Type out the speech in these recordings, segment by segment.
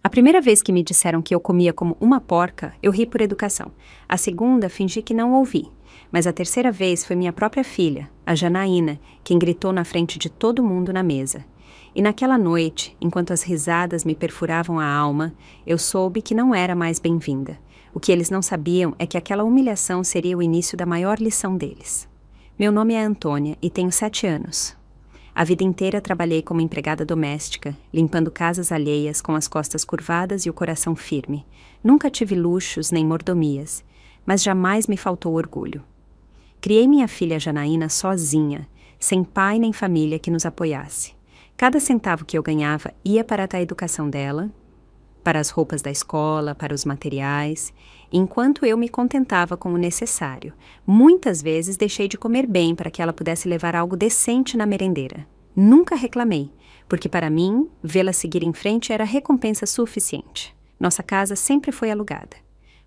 A primeira vez que me disseram que eu comia como uma porca, eu ri por educação. A segunda, fingi que não ouvi. Mas a terceira vez foi minha própria filha, a Janaína, quem gritou na frente de todo mundo na mesa. E naquela noite, enquanto as risadas me perfuravam a alma, eu soube que não era mais bem-vinda. O que eles não sabiam é que aquela humilhação seria o início da maior lição deles. Meu nome é Antônia e tenho 7 anos. A vida inteira trabalhei como empregada doméstica, limpando casas alheias com as costas curvadas e o coração firme. Nunca tive luxos nem mordomias, mas jamais me faltou orgulho. Criei minha filha Janaína sozinha, sem pai nem família que nos apoiasse. Cada centavo que eu ganhava ia para a educação dela, para as roupas da escola, para os materiais, enquanto eu me contentava com o necessário. Muitas vezes deixei de comer bem para que ela pudesse levar algo decente na merendeira. Nunca reclamei, porque para mim, vê-la seguir em frente era recompensa suficiente. Nossa casa sempre foi alugada.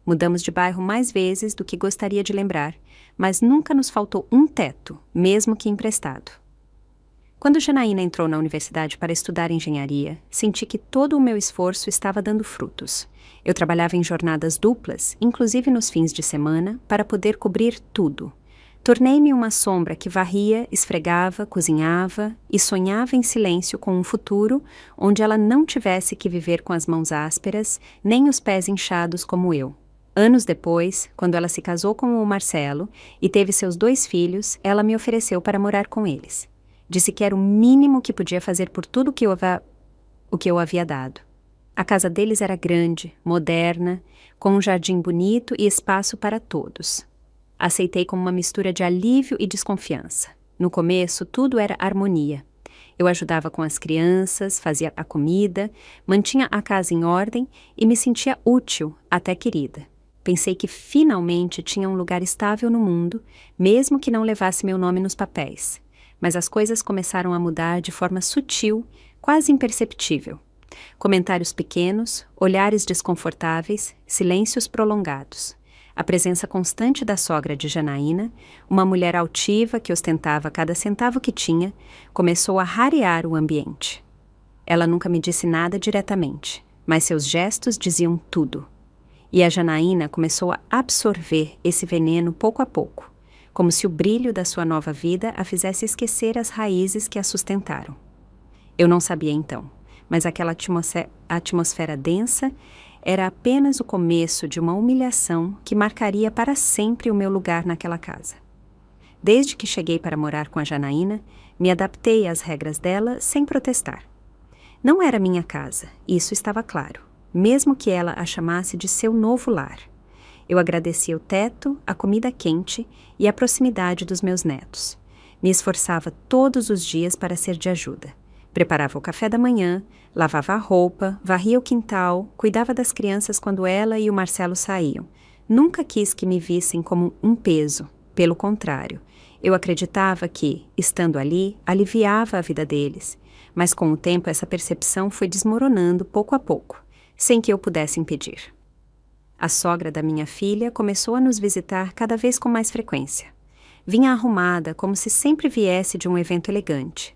Mudamos de bairro mais vezes do que gostaria de lembrar, mas nunca nos faltou um teto, mesmo que emprestado. Quando Janaína entrou na universidade para estudar engenharia, senti que todo o meu esforço estava dando frutos. Eu trabalhava em jornadas duplas, inclusive nos fins de semana, para poder cobrir tudo. Tornei-me uma sombra que varria, esfregava, cozinhava e sonhava em silêncio com um futuro onde ela não tivesse que viver com as mãos ásperas, nem os pés inchados como eu. Anos depois, quando ela se casou com o Marcelo e teve seus 2 filhos, ela me ofereceu para morar com eles. Disse que era o mínimo que podia fazer por tudo o que eu havia dado. A casa deles era grande, moderna, com um jardim bonito e espaço para todos. Aceitei como uma mistura de alívio e desconfiança. No começo, tudo era harmonia. Eu ajudava com as crianças, fazia a comida, mantinha a casa em ordem e me sentia útil, até querida. Pensei que finalmente tinha um lugar estável no mundo, mesmo que não levasse meu nome nos papéis. Mas as coisas começaram a mudar de forma sutil, quase imperceptível. Comentários pequenos, olhares desconfortáveis, silêncios prolongados. A presença constante da sogra de Janaína, uma mulher altiva que ostentava cada centavo que tinha, começou a rarear o ambiente. Ela nunca me disse nada diretamente, mas seus gestos diziam tudo. E a Janaína começou a absorver esse veneno pouco a pouco, como se o brilho da sua nova vida a fizesse esquecer as raízes que a sustentaram. Eu não sabia então, mas aquela atmosfera densa era apenas o começo de uma humilhação que marcaria para sempre o meu lugar naquela casa. Desde que cheguei para morar com a Janaína, me adaptei às regras dela sem protestar. Não era minha casa, isso estava claro, mesmo que ela a chamasse de seu novo lar. Eu agradecia o teto, a comida quente e a proximidade dos meus netos. Me esforçava todos os dias para ser de ajuda. Preparava o café da manhã, lavava a roupa, varria o quintal, cuidava das crianças quando ela e o Marcelo saíam. Nunca quis que me vissem como um peso. Pelo contrário, eu acreditava que, estando ali, aliviava a vida deles. Mas com o tempo essa percepção foi desmoronando pouco a pouco, sem que eu pudesse impedir. A sogra da minha filha começou a nos visitar cada vez com mais frequência. Vinha arrumada como se sempre viesse de um evento elegante,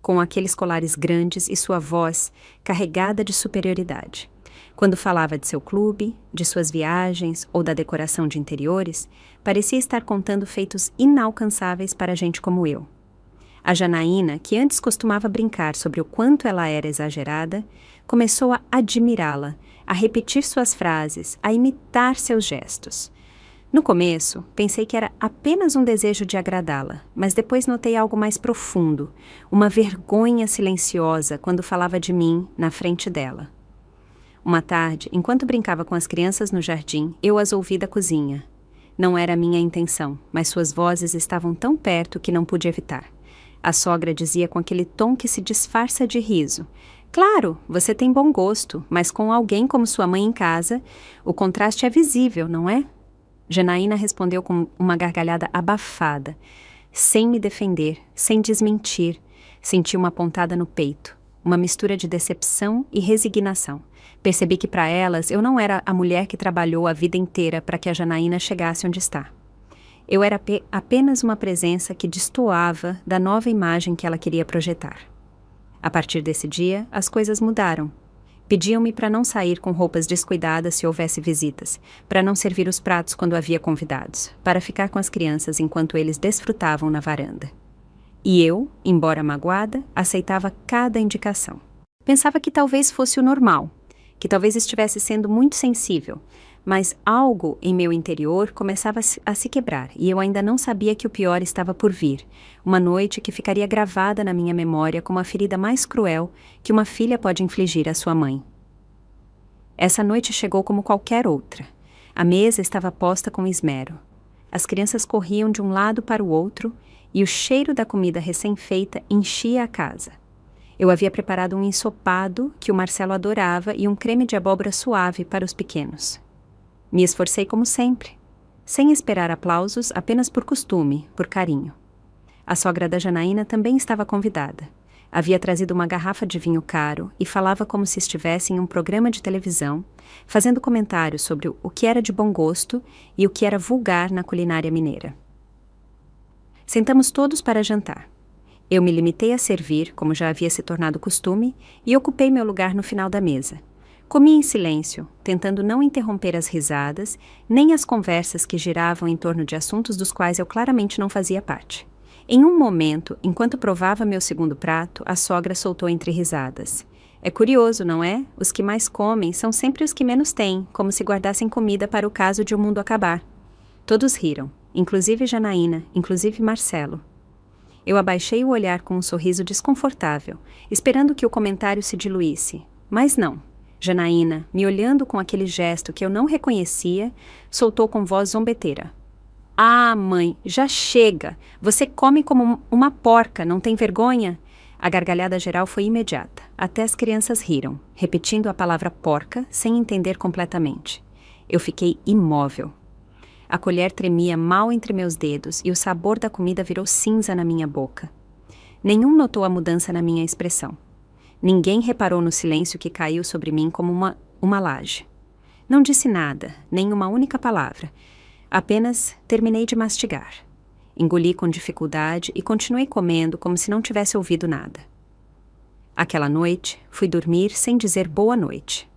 com aqueles colares grandes e sua voz carregada de superioridade. Quando falava de seu clube, de suas viagens ou da decoração de interiores, parecia estar contando feitos inalcançáveis para gente como eu. A Janaína, que antes costumava brincar sobre o quanto ela era exagerada, começou a admirá-la, a repetir suas frases, a imitar seus gestos. No começo, pensei que era apenas um desejo de agradá-la, mas depois notei algo mais profundo, uma vergonha silenciosa quando falava de mim na frente dela. Uma tarde, enquanto brincava com as crianças no jardim, eu as ouvi da cozinha. Não era minha intenção, mas suas vozes estavam tão perto que não pude evitar. A sogra dizia com aquele tom que se disfarça de riso: "Claro, você tem bom gosto, mas com alguém como sua mãe em casa, o contraste é visível, não é?" Janaína respondeu com uma gargalhada abafada, sem me defender, sem desmentir. Senti uma pontada no peito, uma mistura de decepção e resignação. Percebi que para elas eu não era a mulher que trabalhou a vida inteira para que a Janaína chegasse onde está. Eu era apenas uma presença que destoava da nova imagem que ela queria projetar. A partir desse dia, as coisas mudaram. Pediam-me para não sair com roupas descuidadas se houvesse visitas, para não servir os pratos quando havia convidados, para ficar com as crianças enquanto eles desfrutavam na varanda. E eu, embora magoada, aceitava cada indicação. Pensava que talvez fosse o normal, que talvez estivesse sendo muito sensível, mas algo em meu interior começava a se quebrar e eu ainda não sabia que o pior estava por vir. Uma noite que ficaria gravada na minha memória como a ferida mais cruel que uma filha pode infligir à sua mãe. Essa noite chegou como qualquer outra. A mesa estava posta com esmero. As crianças corriam de um lado para o outro e o cheiro da comida recém-feita enchia a casa. Eu havia preparado um ensopado que o Marcelo adorava e um creme de abóbora suave para os pequenos. Me esforcei como sempre, sem esperar aplausos, apenas por costume, por carinho. A sogra da Janaína também estava convidada. Havia trazido uma garrafa de vinho caro e falava como se estivesse em um programa de televisão, fazendo comentários sobre o que era de bom gosto e o que era vulgar na culinária mineira. Sentamos todos para jantar. Eu me limitei a servir, como já havia se tornado costume, e ocupei meu lugar no final da mesa. Comi em silêncio, tentando não interromper as risadas, nem as conversas que giravam em torno de assuntos dos quais eu claramente não fazia parte. Em um momento, enquanto provava meu segundo prato, a sogra soltou entre risadas. É curioso, não é? Os que mais comem são sempre os que menos têm, como se guardassem comida para o caso de o mundo acabar. Todos riram, inclusive Janaína, inclusive Marcelo. Eu abaixei o olhar com um sorriso desconfortável, esperando que o comentário se diluísse, mas não. Janaína, me olhando com aquele gesto que eu não reconhecia, soltou com voz zombeteira. Ah, mãe, já chega! Você come como uma porca, não tem vergonha? A gargalhada geral foi imediata. Até as crianças riram, repetindo a palavra porca sem entender completamente. Eu fiquei imóvel. A colher tremia mal entre meus dedos e o sabor da comida virou cinza na minha boca. Nenhum notou a mudança na minha expressão. Ninguém reparou no silêncio que caiu sobre mim como uma laje. Não disse nada, nem uma única palavra. Apenas terminei de mastigar. Engoli com dificuldade e continuei comendo como se não tivesse ouvido nada. Aquela noite, fui dormir sem dizer boa noite.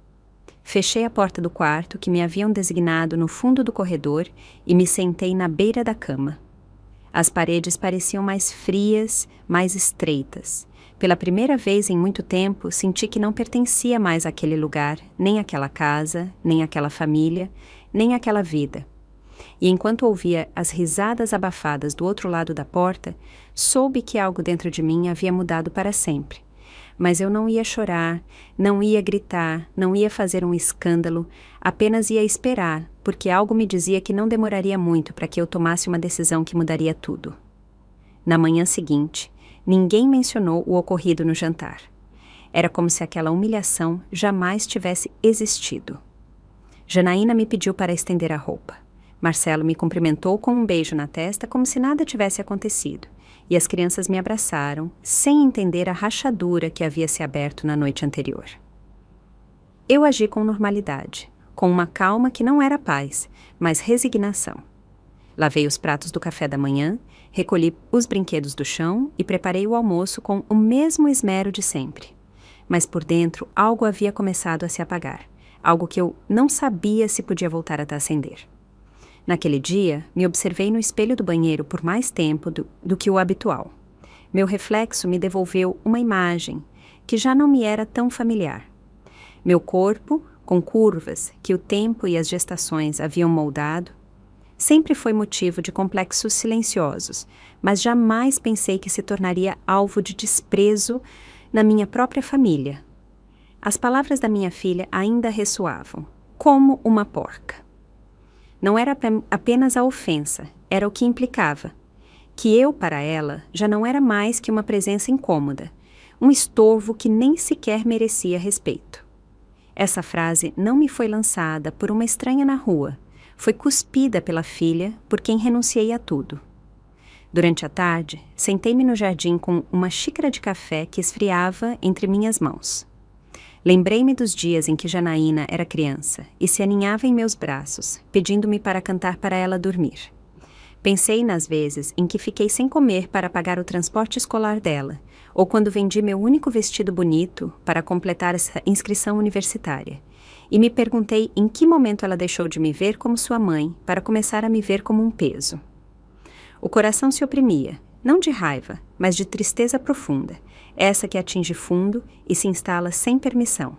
Fechei a porta do quarto que me haviam designado no fundo do corredor e me sentei na beira da cama. As paredes pareciam mais frias, mais estreitas. Pela primeira vez em muito tempo, senti que não pertencia mais àquele lugar, nem àquela casa, nem àquela família, nem àquela vida. E enquanto ouvia as risadas abafadas do outro lado da porta, soube que algo dentro de mim havia mudado para sempre. Mas eu não ia chorar, não ia gritar, não ia fazer um escândalo, apenas ia esperar, porque algo me dizia que não demoraria muito para que eu tomasse uma decisão que mudaria tudo. Na manhã seguinte, ninguém mencionou o ocorrido no jantar. Era como se aquela humilhação jamais tivesse existido. Janaína me pediu para estender a roupa. Marcelo me cumprimentou com um beijo na testa como se nada tivesse acontecido, e as crianças me abraçaram, sem entender a rachadura que havia se aberto na noite anterior. Eu agi com normalidade, com uma calma que não era paz, mas resignação. Lavei os pratos do café da manhã, recolhi os brinquedos do chão e preparei o almoço com o mesmo esmero de sempre. Mas por dentro algo havia começado a se apagar, algo que eu não sabia se podia voltar a acender. Naquele dia, me observei no espelho do banheiro por mais tempo do que o habitual. Meu reflexo me devolveu uma imagem que já não me era tão familiar. Meu corpo, com curvas que o tempo e as gestações haviam moldado, sempre foi motivo de complexos silenciosos, mas jamais pensei que se tornaria alvo de desprezo na minha própria família. As palavras da minha filha ainda ressoavam, como uma porca. Não era apenas a ofensa, era o que implicava. Que eu, para ela, já não era mais que uma presença incômoda, um estorvo que nem sequer merecia respeito. Essa frase não me foi lançada por uma estranha na rua, foi cuspida pela filha por quem renunciei a tudo. Durante a tarde, sentei-me no jardim com uma xícara de café que esfriava entre minhas mãos. Lembrei-me dos dias em que Janaína era criança e se aninhava em meus braços, pedindo-me para cantar para ela dormir. Pensei nas vezes em que fiquei sem comer para pagar o transporte escolar dela, ou quando vendi meu único vestido bonito para completar essa inscrição universitária. E me perguntei em que momento ela deixou de me ver como sua mãe para começar a me ver como um peso. O coração se oprimia, não de raiva, mas de tristeza profunda, essa que atinge fundo e se instala sem permissão.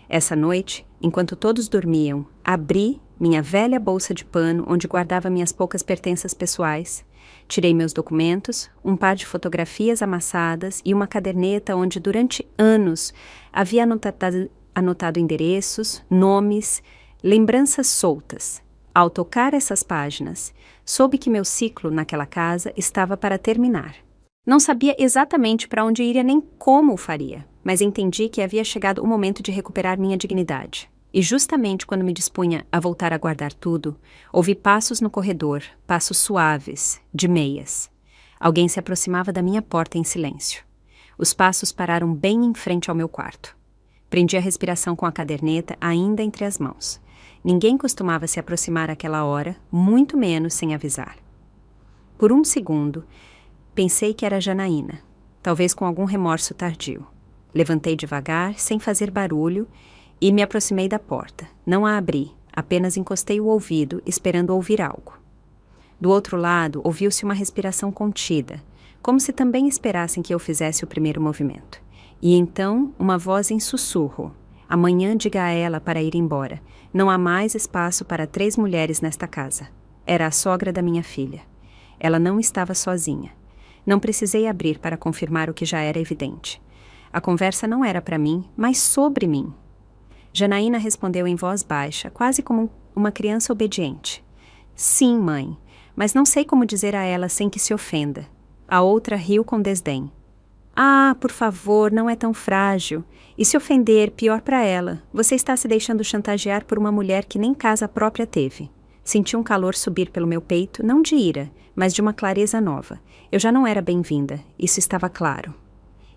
Essa noite, enquanto todos dormiam, abri minha velha bolsa de pano onde guardava minhas poucas pertenças pessoais, tirei meus documentos, um par de fotografias amassadas e uma caderneta onde durante anos havia anotado endereços, nomes, lembranças soltas. Ao tocar essas páginas, soube que meu ciclo naquela casa estava para terminar. Não sabia exatamente para onde iria nem como o faria, mas entendi que havia chegado o momento de recuperar minha dignidade. E justamente quando me dispunha a voltar a guardar tudo, ouvi passos no corredor, passos suaves, de meias. Alguém se aproximava da minha porta em silêncio. Os passos pararam bem em frente ao meu quarto. Prendi a respiração com a caderneta ainda entre as mãos. Ninguém costumava se aproximar àquela hora, muito menos sem avisar. Por um segundo, pensei que era Janaína, talvez com algum remorso tardio. Levantei devagar, sem fazer barulho, e me aproximei da porta. Não a abri, apenas encostei o ouvido, esperando ouvir algo. Do outro lado, ouviu-se uma respiração contida, como se também esperassem que eu fizesse o primeiro movimento. E então, uma voz em sussurro. Amanhã diga a ela para ir embora. Não há mais espaço para 3 mulheres nesta casa. Era a sogra da minha filha. Ela não estava sozinha. Não precisei abrir para confirmar o que já era evidente. A conversa não era para mim, mas sobre mim. Janaína respondeu em voz baixa, quase como uma criança obediente. Sim, mãe, mas não sei como dizer a ela sem que se ofenda. A outra riu com desdém. Ah, por favor, não é tão frágil. E se ofender, pior para ela. Você está se deixando chantagear por uma mulher que nem casa própria teve. Senti um calor subir pelo meu peito, não de ira, mas de uma clareza nova. Eu já não era bem-vinda, isso estava claro.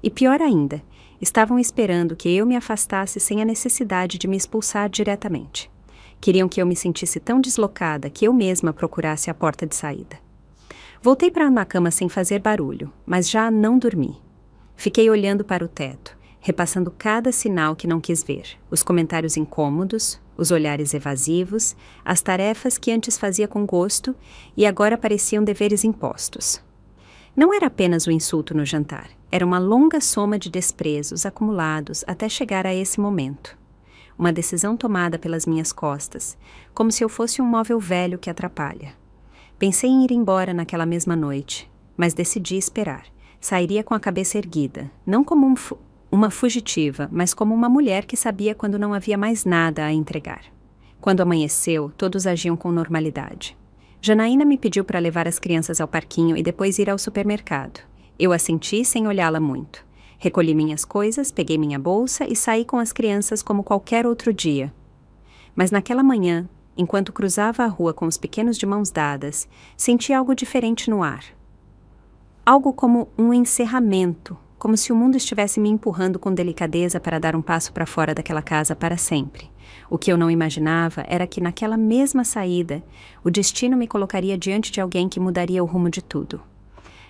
E pior ainda, estavam esperando que eu me afastasse sem a necessidade de me expulsar diretamente. Queriam que eu me sentisse tão deslocada que eu mesma procurasse a porta de saída. Voltei para a cama sem fazer barulho, mas já não dormi. Fiquei olhando para o teto, repassando cada sinal que não quis ver, os comentários incômodos, os olhares evasivos, as tarefas que antes fazia com gosto e agora pareciam deveres impostos. Não era apenas o insulto no jantar, era uma longa soma de desprezos acumulados até chegar a esse momento. Uma decisão tomada pelas minhas costas, como se eu fosse um móvel velho que atrapalha. Pensei em ir embora naquela mesma noite, mas decidi esperar. Sairia com a cabeça erguida, não como uma fugitiva, mas como uma mulher que sabia quando não havia mais nada a entregar. Quando amanheceu, todos agiam com normalidade. Janaína me pediu para levar as crianças ao parquinho e depois ir ao supermercado. Eu assenti sem olhá-la muito. Recolhi minhas coisas, peguei minha bolsa e saí com as crianças como qualquer outro dia. Mas naquela manhã, enquanto cruzava a rua com os pequenos de mãos dadas, senti algo diferente no ar. Algo como um encerramento, como se o mundo estivesse me empurrando com delicadeza para dar um passo para fora daquela casa para sempre. O que eu não imaginava era que naquela mesma saída, o destino me colocaria diante de alguém que mudaria o rumo de tudo.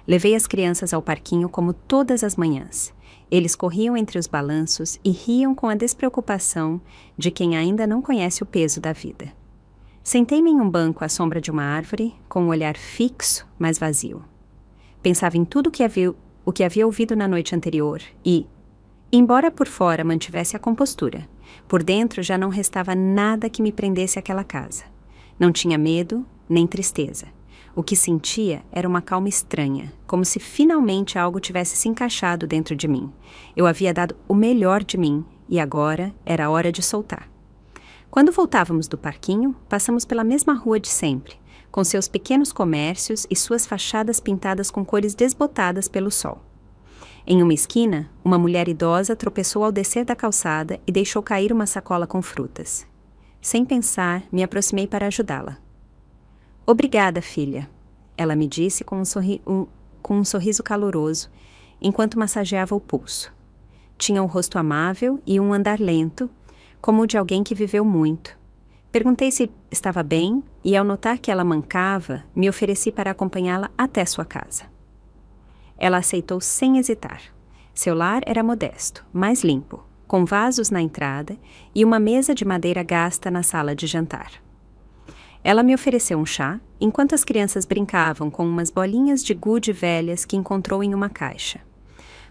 Levei as crianças ao parquinho como todas as manhãs. Eles corriam entre os balanços e riam com a despreocupação de quem ainda não conhece o peso da vida. Sentei-me em um banco à sombra de uma árvore, com um olhar fixo, mas vazio. Pensava em tudo o que havia ouvido na noite anterior e, embora por fora mantivesse a compostura, por dentro já não restava nada que me prendesse àquela casa. Não tinha medo, nem tristeza. O que sentia era uma calma estranha, como se finalmente algo tivesse se encaixado dentro de mim. Eu havia dado o melhor de mim e agora era hora de soltar. Quando voltávamos do parquinho, passamos pela mesma rua de sempre, com seus pequenos comércios e suas fachadas pintadas com cores desbotadas pelo sol. Em uma esquina, uma mulher idosa tropeçou ao descer da calçada e deixou cair uma sacola com frutas. Sem pensar, me aproximei para ajudá-la. Obrigada, filha, ela me disse com um sorriso caloroso, enquanto massageava o pulso. Tinha um rosto amável e um andar lento, como o de alguém que viveu muito. Perguntei se estava bem e, ao notar que ela mancava, me ofereci para acompanhá-la até sua casa. Ela aceitou sem hesitar. Seu lar era modesto, mas limpo, com vasos na entrada e uma mesa de madeira gasta na sala de jantar. Ela me ofereceu um chá, enquanto as crianças brincavam com umas bolinhas de gude velhas que encontrou em uma caixa.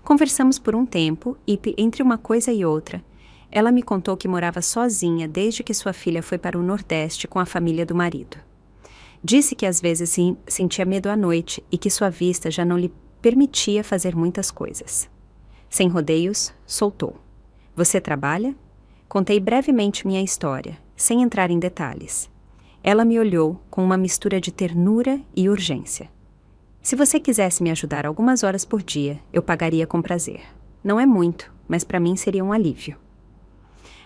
Conversamos por um tempo e, entre uma coisa e outra, ela me contou que morava sozinha desde que sua filha foi para o Nordeste com a família do marido. Disse que às vezes sentia medo à noite e que sua vista já não lhe permitia fazer muitas coisas. Sem rodeios, soltou. Você trabalha? Contei brevemente minha história, sem entrar em detalhes. Ela me olhou com uma mistura de ternura e urgência. Se você quisesse me ajudar algumas horas por dia, eu pagaria com prazer. Não é muito, mas para mim seria um alívio.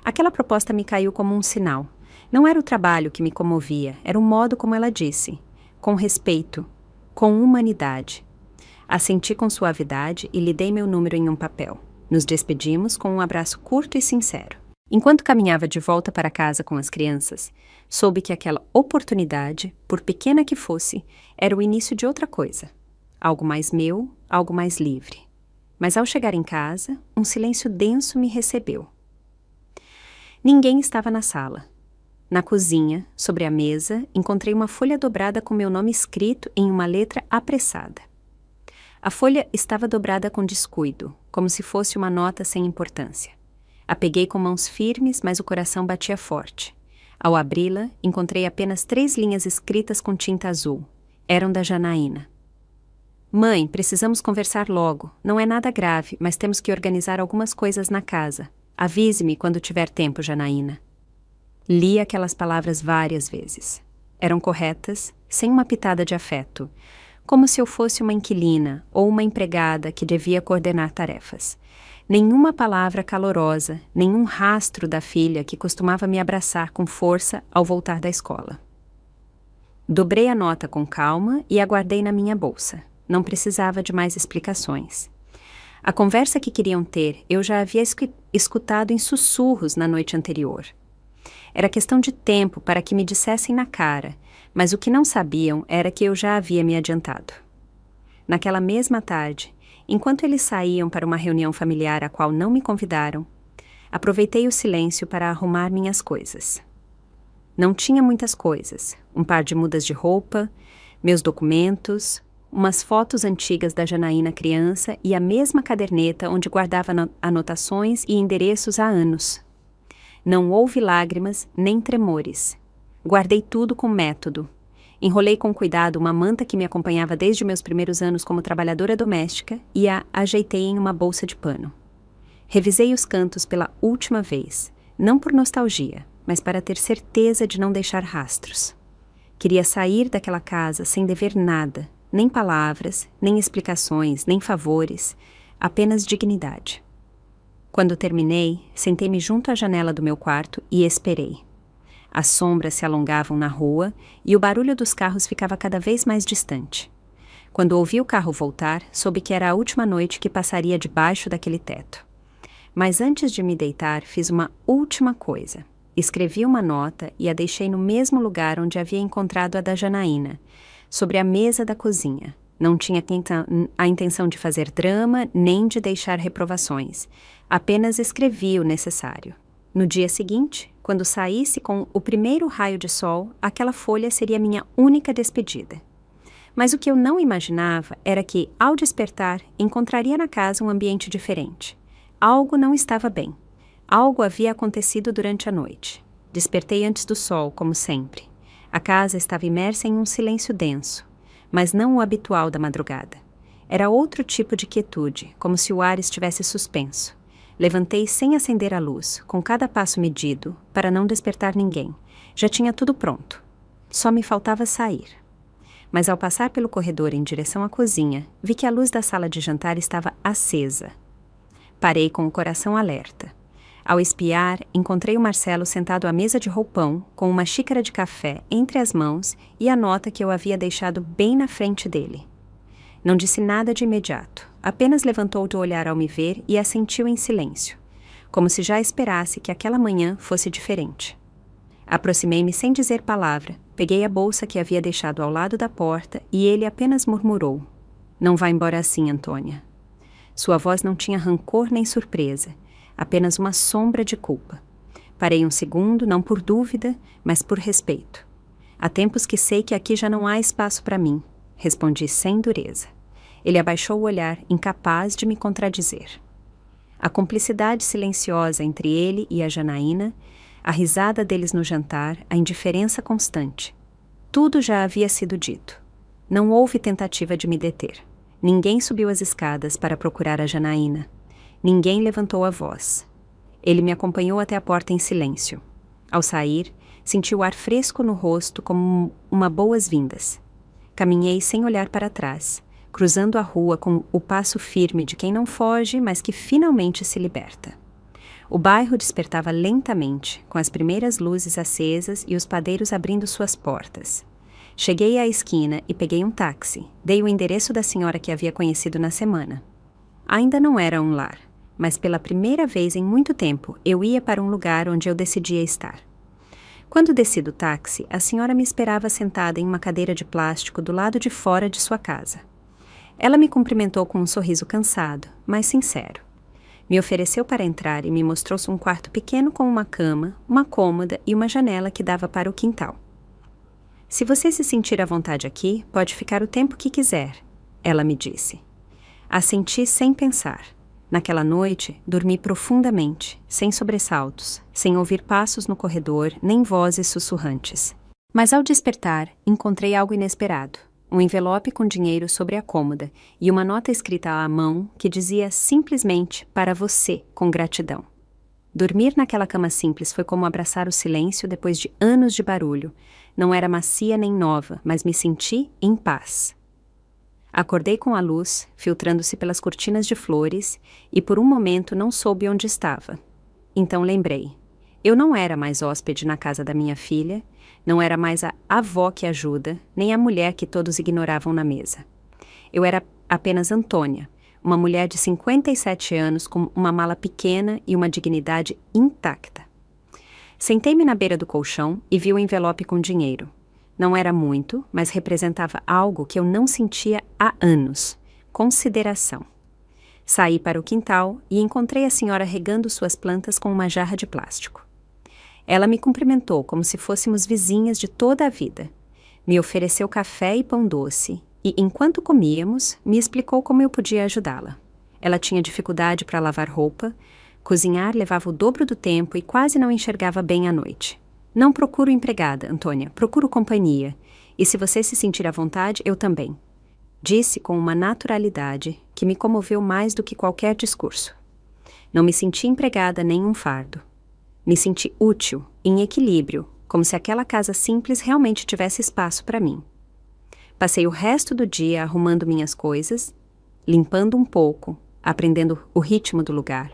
Aquela proposta me caiu como um sinal. Não era o trabalho que me comovia, era o modo como ela disse, com respeito, com humanidade. Assenti com suavidade e lhe dei meu número em um papel. Nos despedimos com um abraço curto e sincero. Enquanto caminhava de volta para casa com as crianças, soube que aquela oportunidade, por pequena que fosse, era o início de outra coisa. Algo mais meu, algo mais livre. Mas ao chegar em casa, um silêncio denso me recebeu. Ninguém estava na sala. Na cozinha, sobre a mesa, encontrei uma folha dobrada com meu nome escrito em uma letra apressada. A folha estava dobrada com descuido, como se fosse uma nota sem importância. A peguei com mãos firmes, mas o coração batia forte. Ao abri-la, encontrei apenas 3 linhas escritas com tinta azul. Eram da Janaína. Mãe, precisamos conversar logo. Não é nada grave, mas temos que organizar algumas coisas na casa. Avise-me quando tiver tempo, Janaína. Li aquelas palavras várias vezes. Eram corretas, sem uma pitada de afeto, como se eu fosse uma inquilina ou uma empregada que devia coordenar tarefas. Nenhuma palavra calorosa, nenhum rastro da filha que costumava me abraçar com força ao voltar da escola. Dobrei a nota com calma e a guardei na minha bolsa. Não precisava de mais explicações. A conversa que queriam ter eu já havia escutado em sussurros na noite anterior. Era questão de tempo para que me dissessem na cara, mas o que não sabiam era que eu já havia me adiantado. Naquela mesma tarde, enquanto eles saíam para uma reunião familiar a qual não me convidaram, aproveitei o silêncio para arrumar minhas coisas. Não tinha muitas coisas, um par de mudas de roupa, meus documentos, umas fotos antigas da Janaína criança e a mesma caderneta onde guardava anotações e endereços há anos. Não houve lágrimas nem tremores. Guardei tudo com método. Enrolei com cuidado uma manta que me acompanhava desde meus primeiros anos como trabalhadora doméstica e a ajeitei em uma bolsa de pano. Revisei os cantos pela última vez, não por nostalgia, mas para ter certeza de não deixar rastros. Queria sair daquela casa sem dever nada, nem palavras, nem explicações, nem favores, apenas dignidade. Quando terminei, sentei-me junto à janela do meu quarto e esperei. As sombras se alongavam na rua e o barulho dos carros ficava cada vez mais distante. Quando ouvi o carro voltar, soube que era a última noite que passaria debaixo daquele teto. Mas antes de me deitar, fiz uma última coisa. Escrevi uma nota e a deixei no mesmo lugar onde havia encontrado a da Janaína, sobre a mesa da cozinha. Não tinha a intenção de fazer drama nem de deixar reprovações. Apenas escrevi o necessário. No dia seguinte, quando saísse com o primeiro raio de sol, aquela folha seria minha única despedida. Mas o que eu não imaginava era que, ao despertar, encontraria na casa um ambiente diferente. Algo não estava bem. Algo havia acontecido durante a noite. Despertei antes do sol, como sempre. A casa estava imersa em um silêncio denso, mas não o habitual da madrugada. Era outro tipo de quietude, como se o ar estivesse suspenso. Levantei sem acender a luz, com cada passo medido, para não despertar ninguém. Já tinha tudo pronto. Só me faltava sair. Mas ao passar pelo corredor em direção à cozinha, vi que a luz da sala de jantar estava acesa. Parei com o coração alerta. Ao espiar, encontrei o Marcelo sentado à mesa de roupão, com uma xícara de café entre as mãos e a nota que eu havia deixado bem na frente dele. Não disse nada de imediato, apenas levantou do olhar ao me ver e assentiu em silêncio, como se já esperasse que aquela manhã fosse diferente. Aproximei-me sem dizer palavra, peguei a bolsa que havia deixado ao lado da porta e ele apenas murmurou: "Não vá embora assim, Antônia." Sua voz não tinha rancor nem surpresa, apenas uma sombra de culpa. Parei um segundo, não por dúvida, mas por respeito. Há tempos que sei que aqui já não há espaço para mim, respondi sem dureza. Ele abaixou o olhar, incapaz de me contradizer. A cumplicidade silenciosa entre ele e a Janaína, a risada deles no jantar, a indiferença constante. Tudo já havia sido dito. Não houve tentativa de me deter. Ninguém subiu as escadas para procurar a Janaína. Ninguém levantou a voz. Ele me acompanhou até a porta em silêncio. Ao sair, senti o ar fresco no rosto como uma boas-vindas. Caminhei sem olhar para trás, cruzando a rua com o passo firme de quem não foge, mas que finalmente se liberta. O bairro despertava lentamente, com as primeiras luzes acesas e os padeiros abrindo suas portas. Cheguei à esquina e peguei um táxi. Dei o endereço da senhora que havia conhecido na semana. Ainda não era um lar, mas pela primeira vez em muito tempo eu ia para um lugar onde eu decidia estar. Quando desci do táxi, a senhora me esperava sentada em uma cadeira de plástico do lado de fora de sua casa. Ela me cumprimentou com um sorriso cansado, mas sincero. Me ofereceu para entrar e me mostrou-se um quarto pequeno com uma cama, uma cômoda e uma janela que dava para o quintal. Se você se sentir à vontade aqui, pode ficar o tempo que quiser, ela me disse. Assenti sem pensar. Naquela noite, dormi profundamente, sem sobressaltos, sem ouvir passos no corredor, nem vozes sussurrantes. Mas ao despertar, encontrei algo inesperado. Um envelope com dinheiro sobre a cômoda e uma nota escrita à mão que dizia simplesmente para você, com gratidão. Dormir naquela cama simples foi como abraçar o silêncio depois de anos de barulho. Não era macia nem nova, mas me senti em paz. Acordei com a luz, filtrando-se pelas cortinas de flores, e por um momento não soube onde estava. Então lembrei. Eu não era mais hóspede na casa da minha filha, não era mais a avó que ajuda, nem a mulher que todos ignoravam na mesa. Eu era apenas Antônia, uma mulher de 57 anos com uma mala pequena e uma dignidade intacta. Sentei-me na beira do colchão e vi o envelope com dinheiro. Não era muito, mas representava algo que eu não sentia há anos: consideração. Saí para o quintal e encontrei a senhora regando suas plantas com uma jarra de plástico. Ela me cumprimentou como se fôssemos vizinhas de toda a vida. Me ofereceu café e pão doce e, enquanto comíamos, me explicou como eu podia ajudá-la. Ela tinha dificuldade para lavar roupa, cozinhar levava o dobro do tempo e quase não enxergava bem à noite. Não procuro empregada, Antônia, procuro companhia. E se você se sentir à vontade, eu também. Disse com uma naturalidade que me comoveu mais do que qualquer discurso. Não me senti empregada nem um fardo. Me senti útil, em equilíbrio, como se aquela casa simples realmente tivesse espaço para mim. Passei o resto do dia arrumando minhas coisas, limpando um pouco, aprendendo o ritmo do lugar.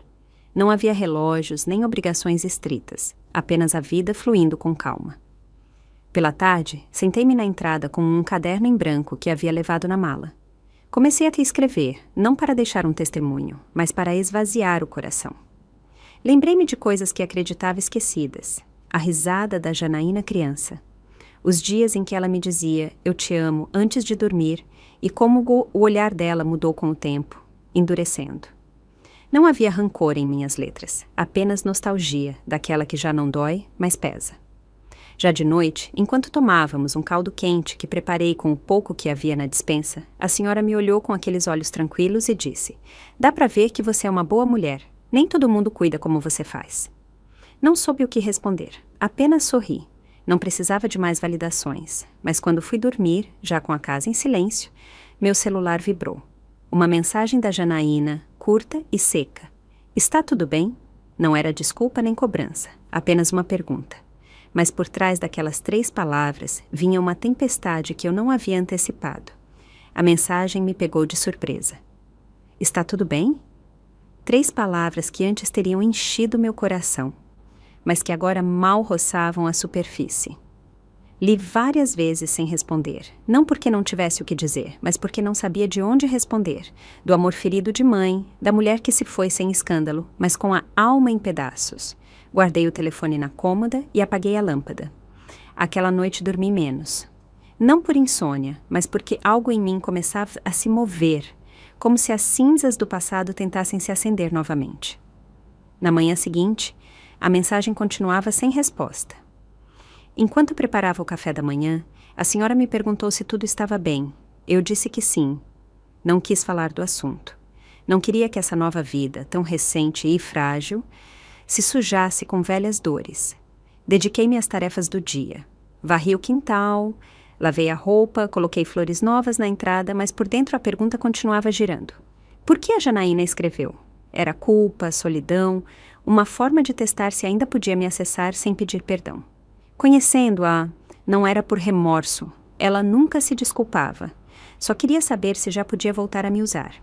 Não havia relógios nem obrigações estritas, apenas a vida fluindo com calma. Pela tarde, sentei-me na entrada com um caderno em branco que havia levado na mala. Comecei a te escrever, não para deixar um testemunho, mas para esvaziar o coração. Lembrei-me de coisas que acreditava esquecidas. A risada da Janaína criança. Os dias em que ela me dizia, eu te amo, antes de dormir, e como o olhar dela mudou com o tempo, endurecendo. Não havia rancor em minhas letras, apenas nostalgia, daquela que já não dói, mas pesa. Já de noite, enquanto tomávamos um caldo quente que preparei com o pouco que havia na despensa, a senhora me olhou com aqueles olhos tranquilos e disse, dá para ver que você é uma boa mulher. Nem todo mundo cuida como você faz. Não soube o que responder, apenas sorri. Não precisava de mais validações, mas quando fui dormir, já com a casa em silêncio, meu celular vibrou. Uma mensagem da Janaína, curta e seca. Está tudo bem? Não era desculpa nem cobrança, apenas uma pergunta. Mas por trás daquelas 3 palavras vinha uma tempestade que eu não havia antecipado. A mensagem me pegou de surpresa. Está tudo bem? 3 palavras que antes teriam enchido meu coração, mas que agora mal roçavam a superfície. Li várias vezes sem responder, não porque não tivesse o que dizer, mas porque não sabia de onde responder, do amor ferido de mãe, da mulher que se foi sem escândalo, mas com a alma em pedaços. Guardei o telefone na cômoda e apaguei a lâmpada. Aquela noite dormi menos. Não por insônia, mas porque algo em mim começava a se mover, como se as cinzas do passado tentassem se acender novamente. Na manhã seguinte, a mensagem continuava sem resposta. Enquanto preparava o café da manhã, a senhora me perguntou se tudo estava bem. Eu disse que sim. Não quis falar do assunto. Não queria que essa nova vida, tão recente e frágil, se sujasse com velhas dores. Dediquei-me às tarefas do dia. Varri o quintal, lavei a roupa, coloquei flores novas na entrada, mas por dentro a pergunta continuava girando. Por que a Janaína escreveu? Era culpa, solidão, uma forma de testar se ainda podia me acessar sem pedir perdão. Conhecendo-a, não era por remorso. Ela nunca se desculpava. Só queria saber se já podia voltar a me usar.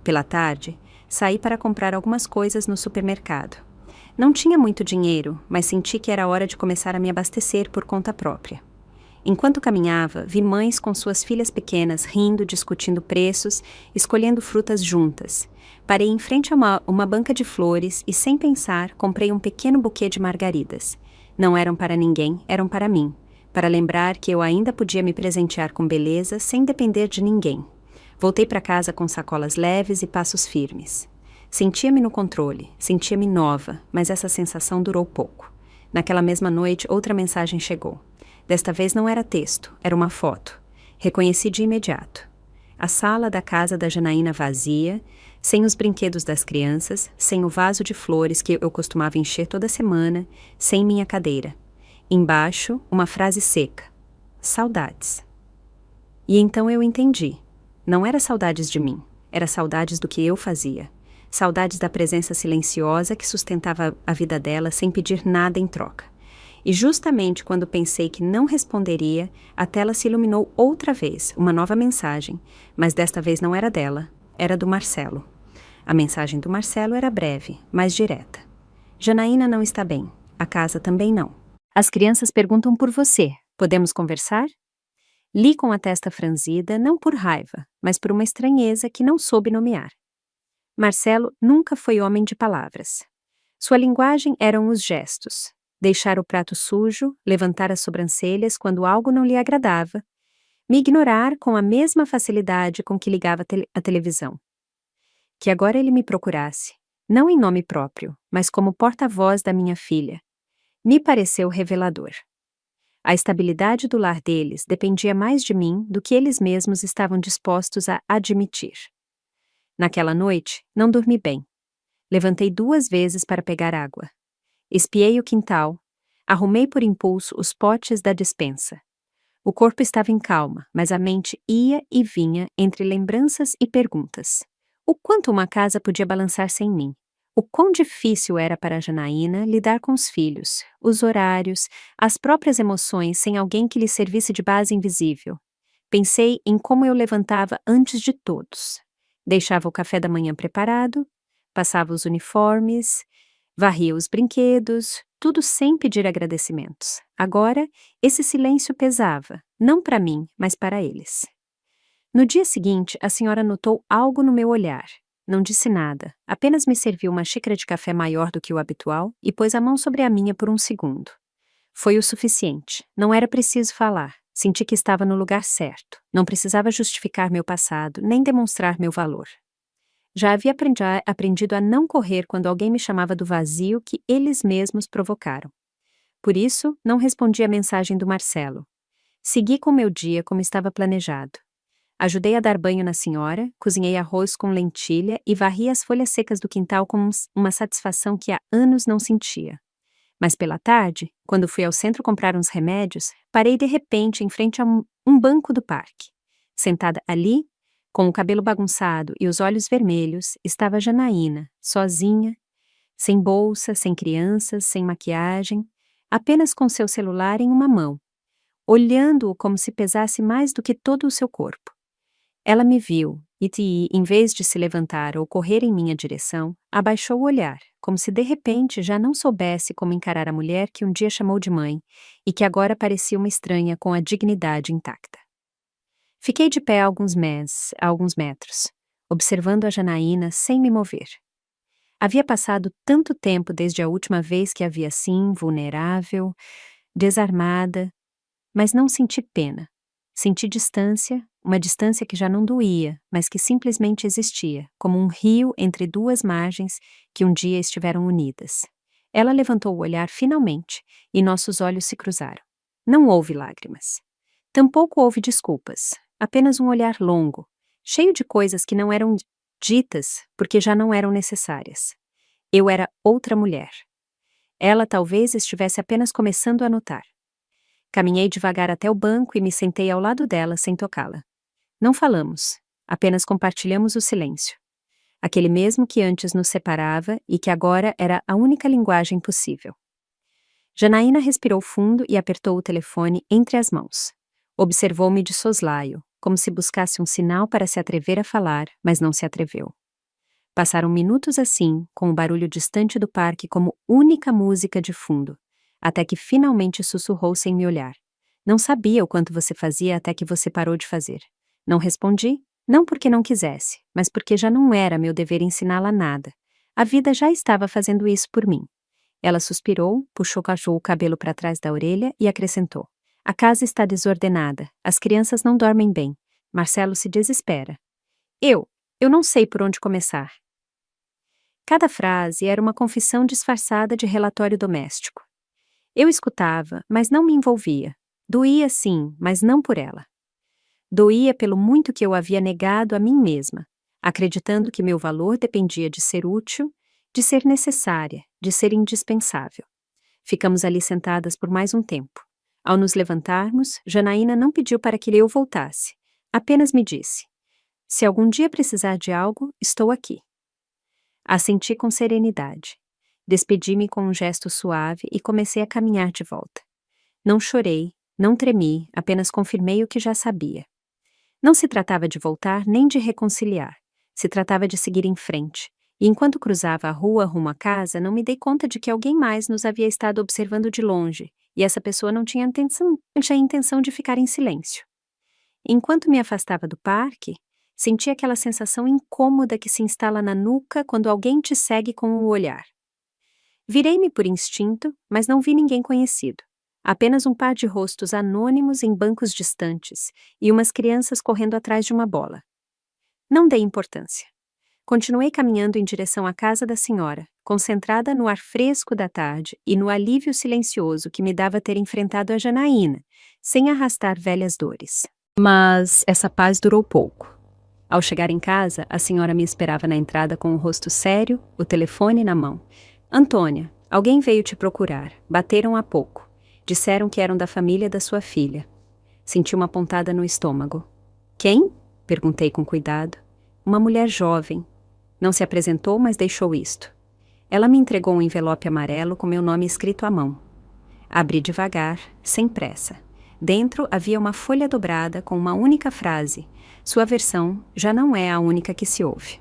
Pela tarde, saí para comprar algumas coisas no supermercado. Não tinha muito dinheiro, mas senti que era hora de começar a me abastecer por conta própria. Enquanto caminhava, vi mães com suas filhas pequenas rindo, discutindo preços, escolhendo frutas juntas. Parei em frente a uma banca de flores e, sem pensar, comprei um pequeno buquê de margaridas. Não eram para ninguém, eram para mim, para lembrar que eu ainda podia me presentear com beleza sem depender de ninguém. Voltei para casa com sacolas leves e passos firmes. Sentia-me no controle, sentia-me nova, mas essa sensação durou pouco. Naquela mesma noite, outra mensagem chegou. Desta vez não era texto, era uma foto. Reconheci de imediato. A sala da casa da Janaína vazia, sem os brinquedos das crianças, sem o vaso de flores que eu costumava encher toda semana, sem minha cadeira. Embaixo, uma frase seca. Saudades. E então eu entendi. Não era saudades de mim, era saudades do que eu fazia. Saudades da presença silenciosa que sustentava a vida dela sem pedir nada em troca. E justamente quando pensei que não responderia, a tela se iluminou outra vez, uma nova mensagem, mas desta vez não era dela, era do Marcelo. A mensagem do Marcelo era breve, mas direta. Janaína não está bem, a casa também não. As crianças perguntam por você, podemos conversar? Li com a testa franzida, não por raiva, mas por uma estranheza que não soube nomear. Marcelo nunca foi homem de palavras. Sua linguagem eram os gestos. Deixar o prato sujo, levantar as sobrancelhas quando algo não lhe agradava, me ignorar com a mesma facilidade com que ligava a televisão. Que agora ele me procurasse, não em nome próprio, mas como porta-voz da minha filha, me pareceu revelador. A estabilidade do lar deles dependia mais de mim do que eles mesmos estavam dispostos a admitir. Naquela noite, não dormi bem. Levantei 2 vezes para pegar água. Espiei o quintal. Arrumei por impulso os potes da despensa. O corpo estava em calma, mas a mente ia e vinha entre lembranças e perguntas. O quanto uma casa podia balançar sem mim? O quão difícil era para a Janaína lidar com os filhos, os horários, as próprias emoções sem alguém que lhe servisse de base invisível. Pensei em como eu levantava antes de todos. Deixava o café da manhã preparado, passava os uniformes, varria os brinquedos, tudo sem pedir agradecimentos. Agora, esse silêncio pesava, não para mim, mas para eles. No dia seguinte, a senhora notou algo no meu olhar. Não disse nada, apenas me serviu uma xícara de café maior do que o habitual e pôs a mão sobre a minha por um segundo. Foi o suficiente, não era preciso falar. Senti que estava no lugar certo. Não precisava justificar meu passado, nem demonstrar meu valor. Já havia aprendido a não correr quando alguém me chamava do vazio que eles mesmos provocaram. Por isso, não respondi à mensagem do Marcelo. Segui com meu dia como estava planejado. Ajudei a dar banho na senhora, cozinhei arroz com lentilha e varri as folhas secas do quintal com uma satisfação que há anos não sentia. Mas pela tarde, quando fui ao centro comprar uns remédios, parei de repente em frente a um banco do parque. Sentada ali, com o cabelo bagunçado e os olhos vermelhos, estava Janaína, sozinha, sem bolsa, sem crianças, sem maquiagem, apenas com seu celular em uma mão, olhando-o como se pesasse mais do que todo o seu corpo. Ela me viu e, em vez de se levantar ou correr em minha direção, abaixou o olhar, como se de repente já não soubesse como encarar a mulher que um dia chamou de mãe e que agora parecia uma estranha com a dignidade intacta. Fiquei de pé a alguns metros, observando a Janaína sem me mover. Havia passado tanto tempo desde a última vez que a vi assim, vulnerável, desarmada, mas não senti pena. Senti distância, uma distância que já não doía, mas que simplesmente existia, como um rio entre duas margens que um dia estiveram unidas. Ela levantou o olhar finalmente, e nossos olhos se cruzaram. Não houve lágrimas. Tampouco houve desculpas, apenas um olhar longo, cheio de coisas que não eram ditas porque já não eram necessárias. Eu era outra mulher. Ela talvez estivesse apenas começando a notar. Caminhei devagar até o banco e me sentei ao lado dela sem tocá-la. Não falamos, apenas compartilhamos o silêncio. Aquele mesmo que antes nos separava e que agora era a única linguagem possível. Janaína respirou fundo e apertou o telefone entre as mãos. Observou-me de soslaio, como se buscasse um sinal para se atrever a falar, mas não se atreveu. Passaram minutos assim, com o barulho distante do parque como única música de fundo, até que finalmente sussurrou sem me olhar. Não sabia o quanto você fazia até que você parou de fazer. Não respondi, não porque não quisesse, mas porque já não era meu dever ensiná-la nada. A vida já estava fazendo isso por mim. Ela suspirou, puxou o cabelo para trás da orelha e acrescentou. A casa está desordenada, as crianças não dormem bem. Marcelo se desespera. Eu não sei por onde começar. Cada frase era uma confissão disfarçada de relatório doméstico. Eu escutava, mas não me envolvia. Doía sim, mas não por ela. Doía pelo muito que eu havia negado a mim mesma, acreditando que meu valor dependia de ser útil, de ser necessária, de ser indispensável. Ficamos ali sentadas por mais um tempo. Ao nos levantarmos, Janaína não pediu para que eu voltasse. Apenas me disse: se algum dia precisar de algo, estou aqui. Assenti com serenidade. Despedi-me com um gesto suave e comecei a caminhar de volta. Não chorei, não tremi, apenas confirmei o que já sabia. Não se tratava de voltar nem de reconciliar. Se tratava de seguir em frente. E enquanto cruzava a rua rumo à casa, não me dei conta de que alguém mais nos havia estado observando de longe, e essa pessoa não tinha intenção de ficar em silêncio. Enquanto me afastava do parque, senti aquela sensação incômoda que se instala na nuca quando alguém te segue com o olhar. Virei-me por instinto, mas não vi ninguém conhecido. Apenas um par de rostos anônimos em bancos distantes e umas crianças correndo atrás de uma bola. Não dei importância. Continuei caminhando em direção à casa da senhora, concentrada no ar fresco da tarde e no alívio silencioso que me dava ter enfrentado a Janaína, sem arrastar velhas dores. Mas essa paz durou pouco. Ao chegar em casa, a senhora me esperava na entrada com o rosto sério, o telefone na mão. Antônia, alguém veio te procurar. Bateram há pouco. Disseram que eram da família da sua filha. Senti uma pontada no estômago. Quem? Perguntei com cuidado. Uma mulher jovem. Não se apresentou, mas deixou isto. Ela me entregou um envelope amarelo com meu nome escrito à mão. Abri devagar, sem pressa. Dentro havia uma folha dobrada com uma única frase. Sua versão já não é a única que se ouve.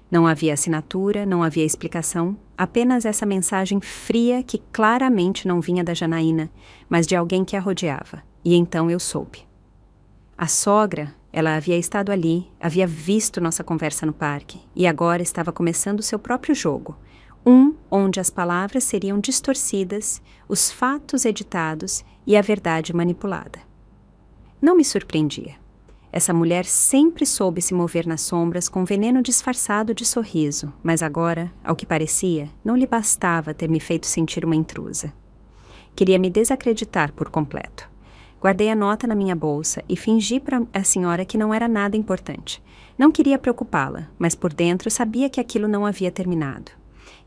Não havia assinatura, não havia explicação, apenas essa mensagem fria que claramente não vinha da Janaína, mas de alguém que a rodeava. E então eu soube. A sogra, ela havia estado ali, havia visto nossa conversa no parque, e agora estava começando seu próprio jogo. Onde as palavras seriam distorcidas, os fatos editados e a verdade manipulada. Não me surpreendia. Essa mulher sempre soube se mover nas sombras com veneno disfarçado de sorriso, mas agora, ao que parecia, não lhe bastava ter me feito sentir uma intrusa. Queria me desacreditar por completo. Guardei a nota na minha bolsa e fingi para a senhora que não era nada importante. Não queria preocupá-la, mas por dentro sabia que aquilo não havia terminado.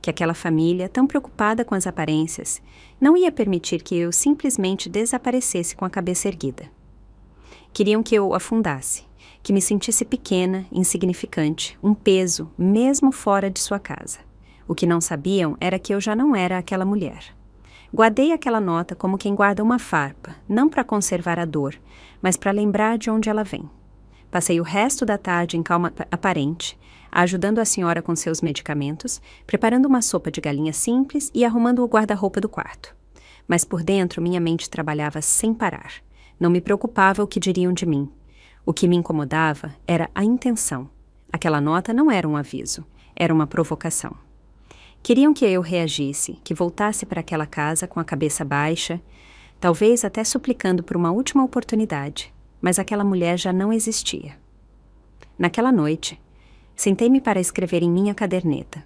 Que aquela família, tão preocupada com as aparências, não ia permitir que eu simplesmente desaparecesse com a cabeça erguida. Queriam que eu afundasse, que me sentisse pequena, insignificante, um peso, mesmo fora de sua casa. O que não sabiam era que eu já não era aquela mulher. Guardei aquela nota como quem guarda uma farpa, não para conservar a dor, mas para lembrar de onde ela vem. Passei o resto da tarde em calma aparente, ajudando a senhora com seus medicamentos, preparando uma sopa de galinha simples e arrumando o guarda-roupa do quarto. Mas por dentro minha mente trabalhava sem parar. Não me preocupava o que diriam de mim. O que me incomodava era a intenção. Aquela nota não era um aviso, era uma provocação. Queriam que eu reagisse, que voltasse para aquela casa com a cabeça baixa, talvez até suplicando por uma última oportunidade. mas aquela mulher já não existia. Naquela noite, sentei-me para escrever em minha caderneta.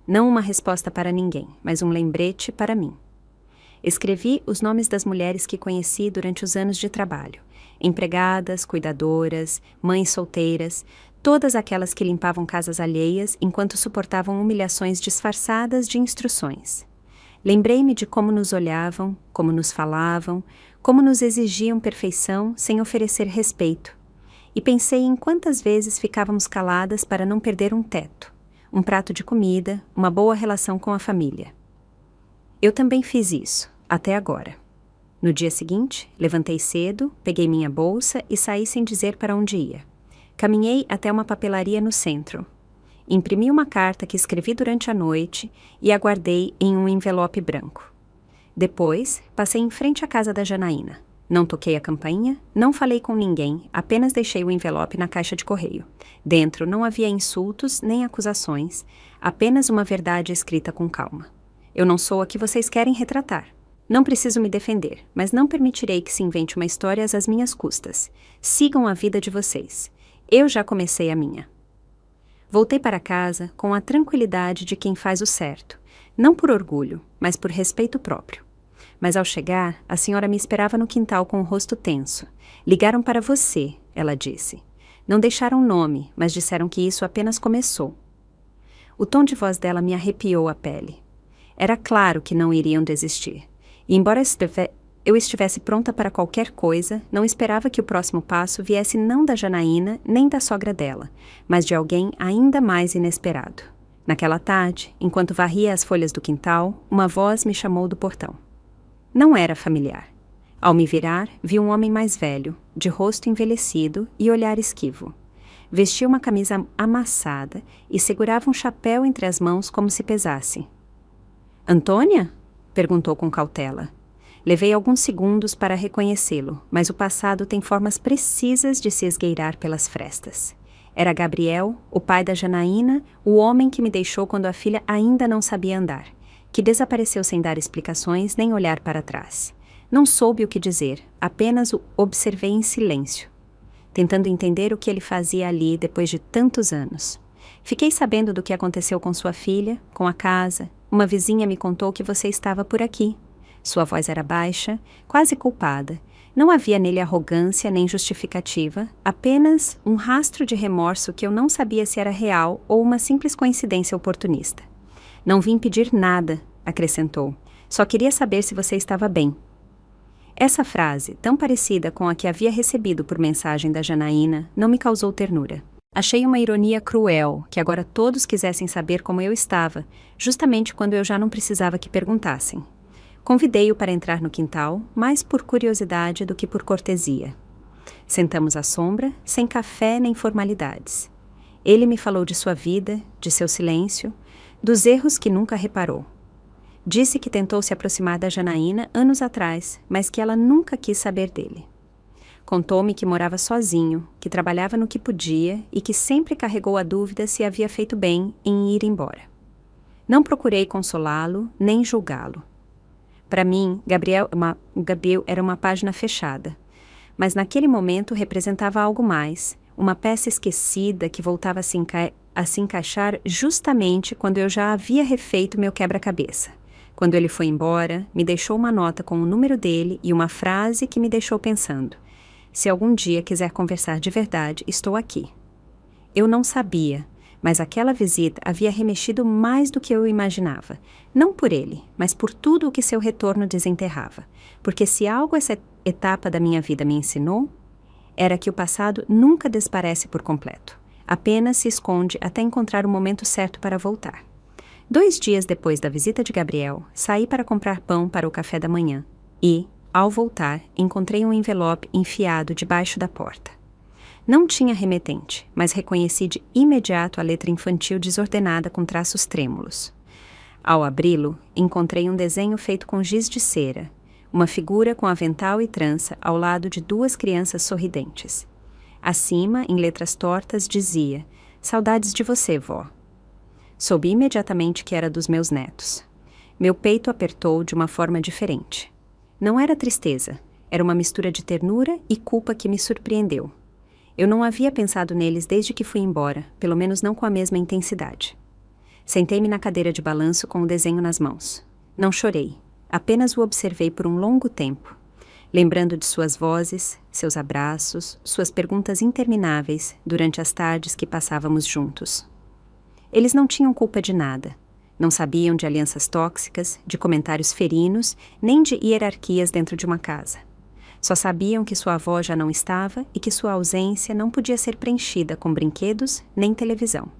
Não uma resposta para ninguém, mas um lembrete para mim. Escrevi os nomes das mulheres que conheci durante os anos de trabalho. Empregadas, cuidadoras, mães solteiras, todas aquelas que limpavam casas alheias enquanto suportavam humilhações disfarçadas de instruções. Lembrei-me de como nos olhavam, como nos falavam, como nos exigiam perfeição sem oferecer respeito. E pensei em quantas vezes ficávamos caladas para não perder um teto, um prato de comida, uma boa relação com a família. Eu também fiz isso, até agora. No dia seguinte, levantei cedo, peguei minha bolsa e saí sem dizer para onde ia. Caminhei até uma papelaria no centro. Imprimi uma carta que escrevi durante a noite e a guardei em um envelope branco. Depois, passei em frente à casa da Janaína. Não toquei a campainha, não falei com ninguém, apenas deixei o envelope na caixa de correio. Dentro não havia insultos nem acusações, apenas uma verdade escrita com calma. Eu não sou a que vocês querem retratar. Não preciso me defender, mas não permitirei que se invente uma história às minhas custas. Sigam a vida de vocês. Eu já comecei a minha. Voltei para casa com a tranquilidade de quem faz o certo, não por orgulho, mas por respeito próprio. Mas ao chegar, a senhora me esperava no quintal com o rosto tenso. Ligaram para você, ela disse. Não deixaram nome, mas disseram que isso apenas começou. O tom de voz dela me arrepiou a pele. Era claro que não iriam desistir. E embora eu estivesse pronta para qualquer coisa, não esperava que o próximo passo viesse não da Janaína nem da sogra dela, mas de alguém ainda mais inesperado. Naquela tarde, enquanto varria as folhas do quintal, uma voz me chamou do portão. Não era familiar. Ao me virar, vi um homem mais velho, de rosto envelhecido e olhar esquivo. Vestia uma camisa amassada e segurava um chapéu entre as mãos como se pesasse. Antônia? Perguntou com cautela. Levei alguns segundos para reconhecê-lo, mas o passado tem formas precisas de se esgueirar pelas frestas. Era Gabriel, o pai da Janaína, o homem que me deixou quando a filha ainda não sabia andar, que desapareceu sem dar explicações nem olhar para trás. Não soube o que dizer, apenas o observei em silêncio, tentando entender o que ele fazia ali depois de tantos anos. Fiquei sabendo do que aconteceu com sua filha, com a casa. Uma vizinha me contou que você estava por aqui. Sua voz era baixa, quase culpada. Não havia nele arrogância nem justificativa, apenas um rastro de remorso que eu não sabia se era real ou uma simples coincidência oportunista. Não vim pedir nada, acrescentou. Só queria saber se você estava bem. Essa frase, tão parecida com a que havia recebido por mensagem da Janaína, não me causou ternura. Achei uma ironia cruel que agora todos quisessem saber como eu estava, justamente quando eu já não precisava que perguntassem. Convidei-o para entrar no quintal, mais por curiosidade do que por cortesia. Sentamos à sombra, sem café nem formalidades. Ele me falou de sua vida, de seu silêncio, dos erros que nunca reparou. Disse que tentou se aproximar da Janaína anos atrás, mas que ela nunca quis saber dele. Contou-me que morava sozinho, que trabalhava no que podia e que sempre carregou a dúvida se havia feito bem em ir embora. Não procurei consolá-lo, nem julgá-lo. Para mim, Gabriel era uma página fechada, mas naquele momento representava algo mais, uma peça esquecida que voltava a se encaixar justamente quando eu já havia refeito meu quebra-cabeça. Quando ele foi embora, me deixou uma nota com o número dele e uma frase que me deixou pensando. Se algum dia quiser conversar de verdade, estou aqui. Eu não sabia, mas aquela visita havia remexido mais do que eu imaginava. Não por ele, mas por tudo o que seu retorno desenterrava. Porque se algo essa etapa da minha vida me ensinou, era que o passado nunca desaparece por completo. Apenas se esconde até encontrar o momento certo para voltar. 2 dias depois da visita de Gabriel, saí para comprar pão para o café da manhã e, ao voltar, encontrei um envelope enfiado debaixo da porta. Não tinha remetente, mas reconheci de imediato a letra infantil desordenada com traços trêmulos. Ao abri-lo, encontrei um desenho feito com giz de cera, uma figura com avental e trança ao lado de 2 crianças sorridentes. Acima, em letras tortas, dizia: "Saudades de você, vó." Soube imediatamente que era dos meus netos. Meu peito apertou de uma forma diferente. Não era tristeza, Era uma mistura de ternura e culpa que me surpreendeu. Eu não havia pensado neles desde que fui embora, pelo menos não com a mesma intensidade. Sentei-me na cadeira de balanço com o desenho nas mãos. Não chorei, apenas o observei por um longo tempo, lembrando de suas vozes, seus abraços, suas perguntas intermináveis durante as tardes que passávamos juntos. Eles não tinham culpa de nada. Não sabiam de alianças tóxicas, de comentários ferinos, nem de hierarquias dentro de uma casa. Só sabiam que sua avó já não estava e que sua ausência não podia ser preenchida com brinquedos nem televisão.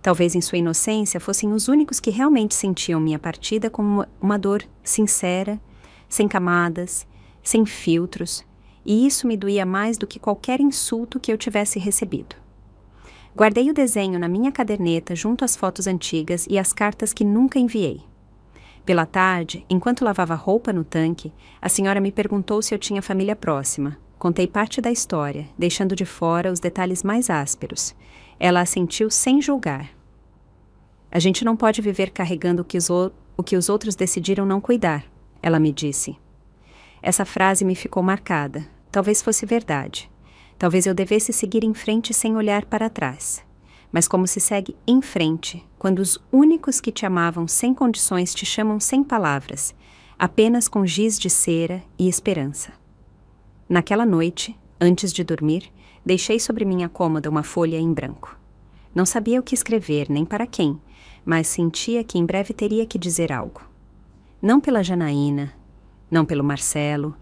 Talvez em sua inocência fossem os únicos que realmente sentiam minha partida como uma dor sincera, sem camadas, sem filtros, e isso me doía mais do que qualquer insulto que eu tivesse recebido. Guardei o desenho na minha caderneta junto às fotos antigas e às cartas que nunca enviei. Pela tarde, enquanto lavava roupa no tanque, a senhora me perguntou se eu tinha família próxima. Contei parte da história, deixando de fora os detalhes mais ásperos. Ela assentiu sem julgar. A gente não pode viver carregando o que os outros decidiram não cuidar, ela me disse. Essa frase me ficou marcada. Talvez fosse verdade. Talvez eu devesse seguir em frente sem olhar para trás. Mas como se segue em frente, quando os únicos que te amavam sem condições te chamam sem palavras, apenas com giz de cera e esperança. Naquela noite, antes de dormir, deixei sobre minha cômoda uma folha em branco. Não sabia o que escrever, nem para quem, mas sentia que em breve teria que dizer algo. Não pela Janaína, não pelo Marcelo,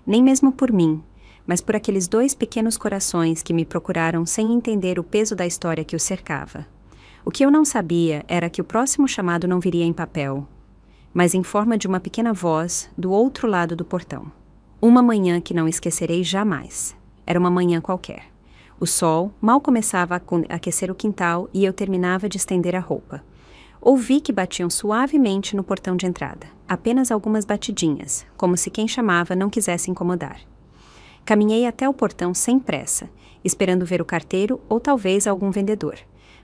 nem mesmo por mim, mas por aqueles 2 pequenos corações que me procuraram sem entender o peso da história que os cercava. O que eu não sabia era que o próximo chamado não viria em papel, mas em forma de uma pequena voz do outro lado do portão. Uma manhã que não esquecerei jamais. Era uma manhã qualquer. O sol mal começava a aquecer o quintal e eu terminava de estender a roupa. Ouvi que batiam suavemente no portão de entrada, apenas algumas batidinhas, como se quem chamava não quisesse incomodar. Caminhei até o portão sem pressa, esperando ver o carteiro ou talvez algum vendedor,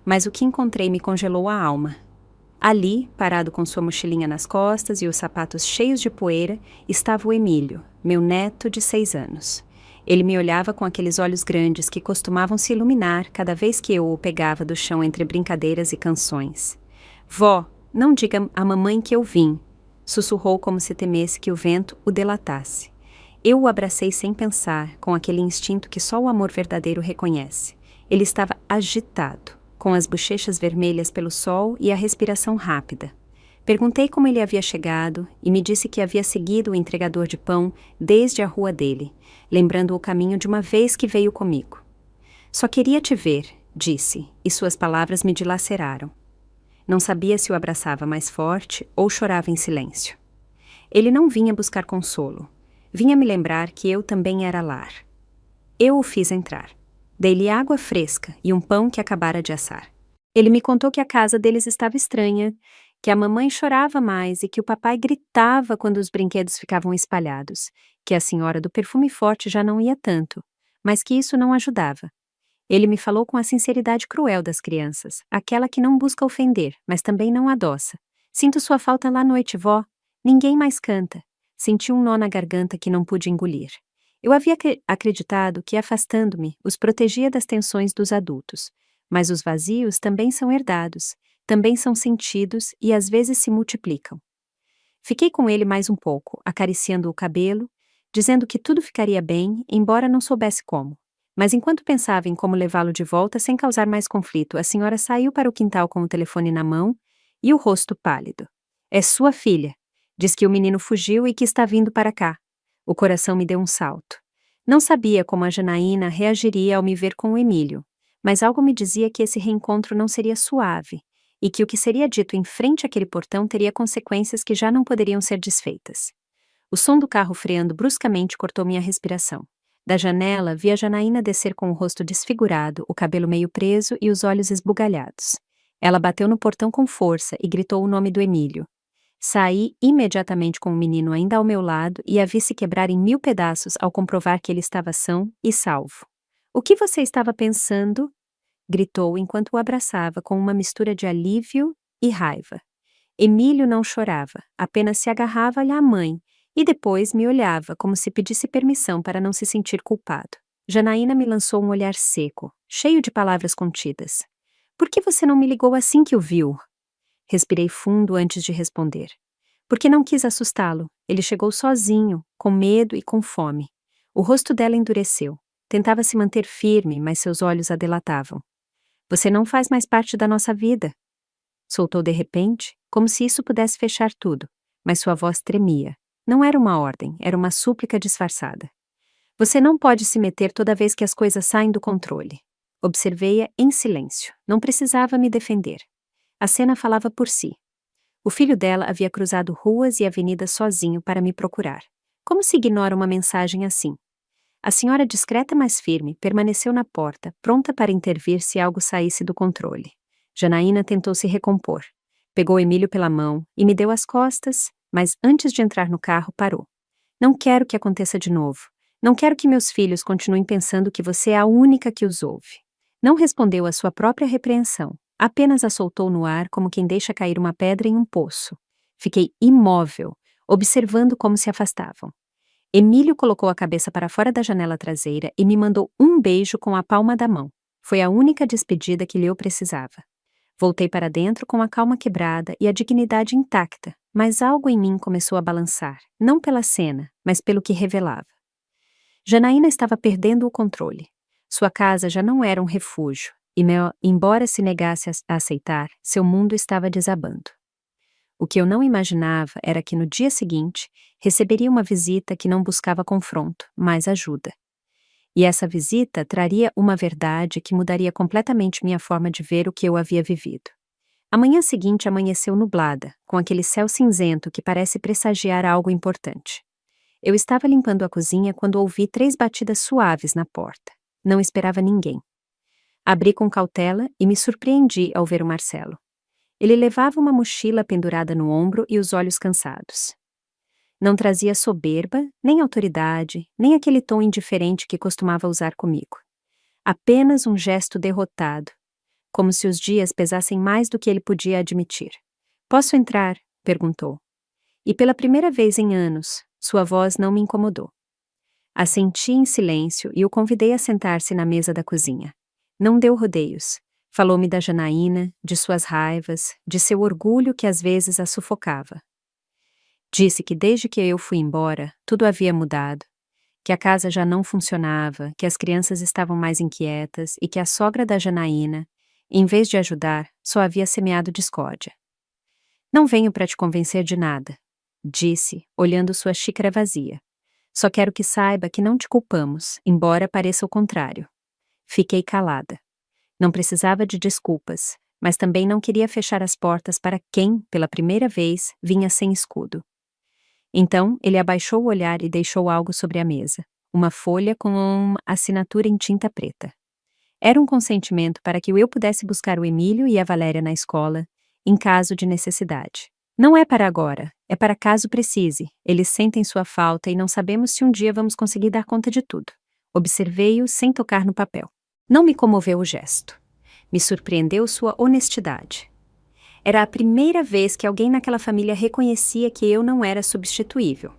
mas o que encontrei me congelou a alma. Ali, parado com sua mochilinha nas costas e os sapatos cheios de poeira, estava o Emílio, meu neto de 6 anos. Ele me olhava com aqueles olhos grandes que costumavam se iluminar cada vez que eu o pegava do chão entre brincadeiras e canções. Vó, não diga à mamãe que eu vim, sussurrou como se temesse que o vento o delatasse. Eu o abracei sem pensar, com aquele instinto que só o amor verdadeiro reconhece. Ele estava agitado, com as bochechas vermelhas pelo sol e a respiração rápida. Perguntei como ele havia chegado e me disse que havia seguido o entregador de pão desde a rua dele, lembrando o caminho de uma vez que veio comigo. Só queria te ver, disse, e suas palavras me dilaceraram. Não sabia se o abraçava mais forte ou chorava em silêncio. Ele não vinha buscar consolo. Vinha me lembrar que eu também era lar. Eu o fiz entrar. Dei-lhe água fresca e um pão que acabara de assar. Ele me contou que a casa deles estava estranha, que a mamãe chorava mais e que o papai gritava quando os brinquedos ficavam espalhados, que a senhora do perfume forte já não ia tanto, mas que isso não ajudava. Ele me falou com a sinceridade cruel das crianças, aquela que não busca ofender, mas também não adoça. Sinto sua falta lá à noite, vó. Ninguém mais canta. Senti um nó na garganta que não pude engolir. Eu havia acreditado que, afastando-me, os protegia das tensões dos adultos. Mas os vazios também são herdados, também são sentidos e às vezes se multiplicam. Fiquei com ele mais um pouco, acariciando o cabelo, dizendo que tudo ficaria bem, embora não soubesse como. Mas enquanto pensava em como levá-lo de volta sem causar mais conflito, a senhora saiu para o quintal com o telefone na mão e o rosto pálido. É sua filha. Diz que o menino fugiu e que está vindo para cá. O coração me deu um salto. Não sabia como a Janaína reagiria ao me ver com o Emílio, mas algo me dizia que esse reencontro não seria suave e que o que seria dito em frente àquele portão teria consequências que já não poderiam ser desfeitas. O som do carro freando bruscamente cortou minha respiração. Da janela, vi a Janaína descer com o rosto desfigurado, o cabelo meio preso e os olhos esbugalhados. Ela bateu no portão com força e gritou o nome do Emílio. Saí imediatamente com o menino ainda ao meu lado e a vi se quebrar em 1000 pedaços ao comprovar que ele estava são e salvo. O que você estava pensando? Gritou enquanto o abraçava com uma mistura de alívio e raiva. Emílio não chorava, apenas se agarrava-lhe à mãe E depois me olhava como se pedisse permissão para não se sentir culpado. Janaína me lançou um olhar seco, cheio de palavras contidas. Por que você não me ligou assim que o viu? Respirei fundo antes de responder. Porque não quis assustá-lo. Ele chegou sozinho, com medo e com fome. O rosto dela endureceu. Tentava se manter firme, mas seus olhos a delatavam. Você não faz mais parte da nossa vida. Soltou de repente, como se isso pudesse fechar tudo, mas sua voz tremia. Não era uma ordem, era uma súplica disfarçada. Você não pode se meter toda vez que as coisas saem do controle. Observei-a em silêncio. Não precisava me defender. A cena falava por si. O filho dela havia cruzado ruas e avenidas sozinho para me procurar. Como se ignora uma mensagem assim? A senhora discreta, mas firme, permaneceu na porta, pronta para intervir se algo saísse do controle. Janaína tentou se recompor. Pegou Emílio pela mão e me deu as costas, mas antes de entrar no carro, parou. Não quero que aconteça de novo. Não quero que meus filhos continuem pensando que você é a única que os ouve. Não respondeu à sua própria repreensão. Apenas a soltou no ar como quem deixa cair uma pedra em um poço. Fiquei imóvel, observando como se afastavam. Emílio colocou a cabeça para fora da janela traseira e me mandou um beijo com a palma da mão. Foi a única despedida que eu precisava. Voltei para dentro com a calma quebrada e a dignidade intacta, mas algo em mim começou a balançar, não pela cena, mas pelo que revelava. Janaína estava perdendo o controle. Sua casa já não era um refúgio, e embora se negasse a aceitar, seu mundo estava desabando. O que eu não imaginava era que no dia seguinte receberia uma visita que não buscava confronto, mas ajuda. E essa visita traria uma verdade que mudaria completamente minha forma de ver o que eu havia vivido. A manhã seguinte amanheceu nublada, com aquele céu cinzento que parece pressagiar algo importante. Eu estava limpando a cozinha quando ouvi 3 batidas suaves na porta. Não esperava ninguém. Abri com cautela e me surpreendi ao ver o Marcelo. Ele levava uma mochila pendurada no ombro e os olhos cansados. Não trazia soberba, nem autoridade, nem aquele tom indiferente que costumava usar comigo. Apenas um gesto derrotado, como se os dias pesassem mais do que ele podia admitir. "Posso entrar?" perguntou. E pela primeira vez em anos, sua voz não me incomodou. Assenti em silêncio e o convidei a sentar-se na mesa da cozinha. Não deu rodeios. Falou-me da Janaína, de suas raivas, de seu orgulho que às vezes a sufocava. Disse que desde que eu fui embora, tudo havia mudado, que a casa já não funcionava, que as crianças estavam mais inquietas e que a sogra da Janaína, em vez de ajudar, só havia semeado discórdia. "Não venho para te convencer de nada", disse, olhando sua xícara vazia. "Só quero que saiba que não te culpamos, embora pareça o contrário." Fiquei calada. Não precisava de desculpas, mas também não queria fechar as portas para quem, pela primeira vez, vinha sem escudo. Então, ele abaixou o olhar e deixou algo sobre a mesa. Uma folha com uma assinatura em tinta preta. Era um consentimento para que eu pudesse buscar o Emílio e a Valéria na escola, em caso de necessidade. "Não é para agora, é para caso precise. Eles sentem sua falta e não sabemos se um dia vamos conseguir dar conta de tudo." Observei-o sem tocar no papel. Não me comoveu o gesto. Me surpreendeu sua honestidade. Era a primeira vez que alguém naquela família reconhecia que eu não era substituível.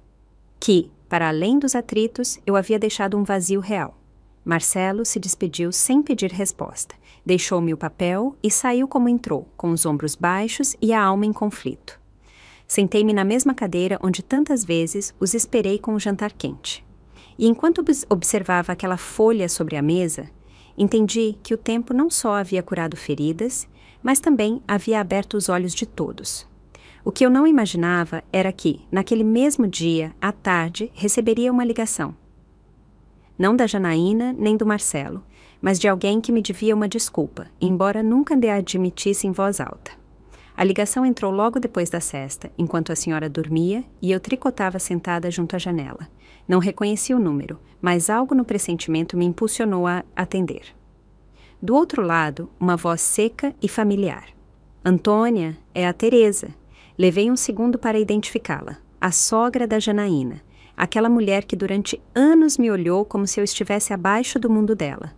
Que, para além dos atritos, eu havia deixado um vazio real. Marcelo se despediu sem pedir resposta. Deixou-me o papel e saiu como entrou, com os ombros baixos e a alma em conflito. Sentei-me na mesma cadeira onde tantas vezes os esperei com o jantar quente. E enquanto observava aquela folha sobre a mesa, entendi que o tempo não só havia curado feridas, mas também havia aberto os olhos de todos. O que eu não imaginava era que, naquele mesmo dia, à tarde, receberia uma ligação. Não da Janaína nem do Marcelo, mas de alguém que me devia uma desculpa, embora nunca a admitisse em voz alta. A ligação entrou logo depois da sesta, enquanto a senhora dormia e eu tricotava sentada junto à janela. Não reconheci o número, mas algo no pressentimento me impulsionou a atender. Do outro lado, uma voz seca e familiar. "Antônia, é a Teresa." Levei um segundo para identificá-la. A sogra da Janaína. Aquela mulher que durante anos me olhou como se eu estivesse abaixo do mundo dela.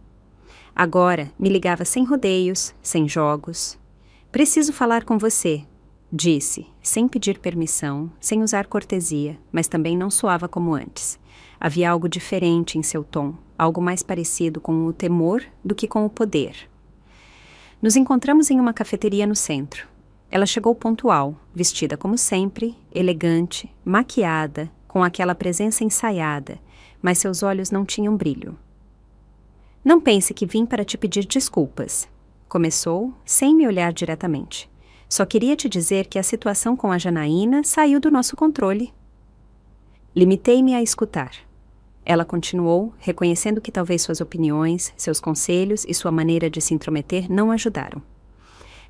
Agora, me ligava sem rodeios, sem jogos. "Preciso falar com você." Disse, sem pedir permissão, sem usar cortesia, mas também não soava como antes. Havia algo diferente em seu tom, algo mais parecido com o temor do que com o poder. Nos encontramos em uma cafeteria no centro. Ela chegou pontual, vestida como sempre, elegante, maquiada, com aquela presença ensaiada, mas seus olhos não tinham brilho. Não pense que vim para te pedir desculpas. Começou, sem me olhar diretamente. Só queria te dizer que a situação com a Janaína saiu do nosso controle. Limitei-me a escutar. Ela continuou, reconhecendo que talvez suas opiniões, seus conselhos e sua maneira de se intrometer não ajudaram.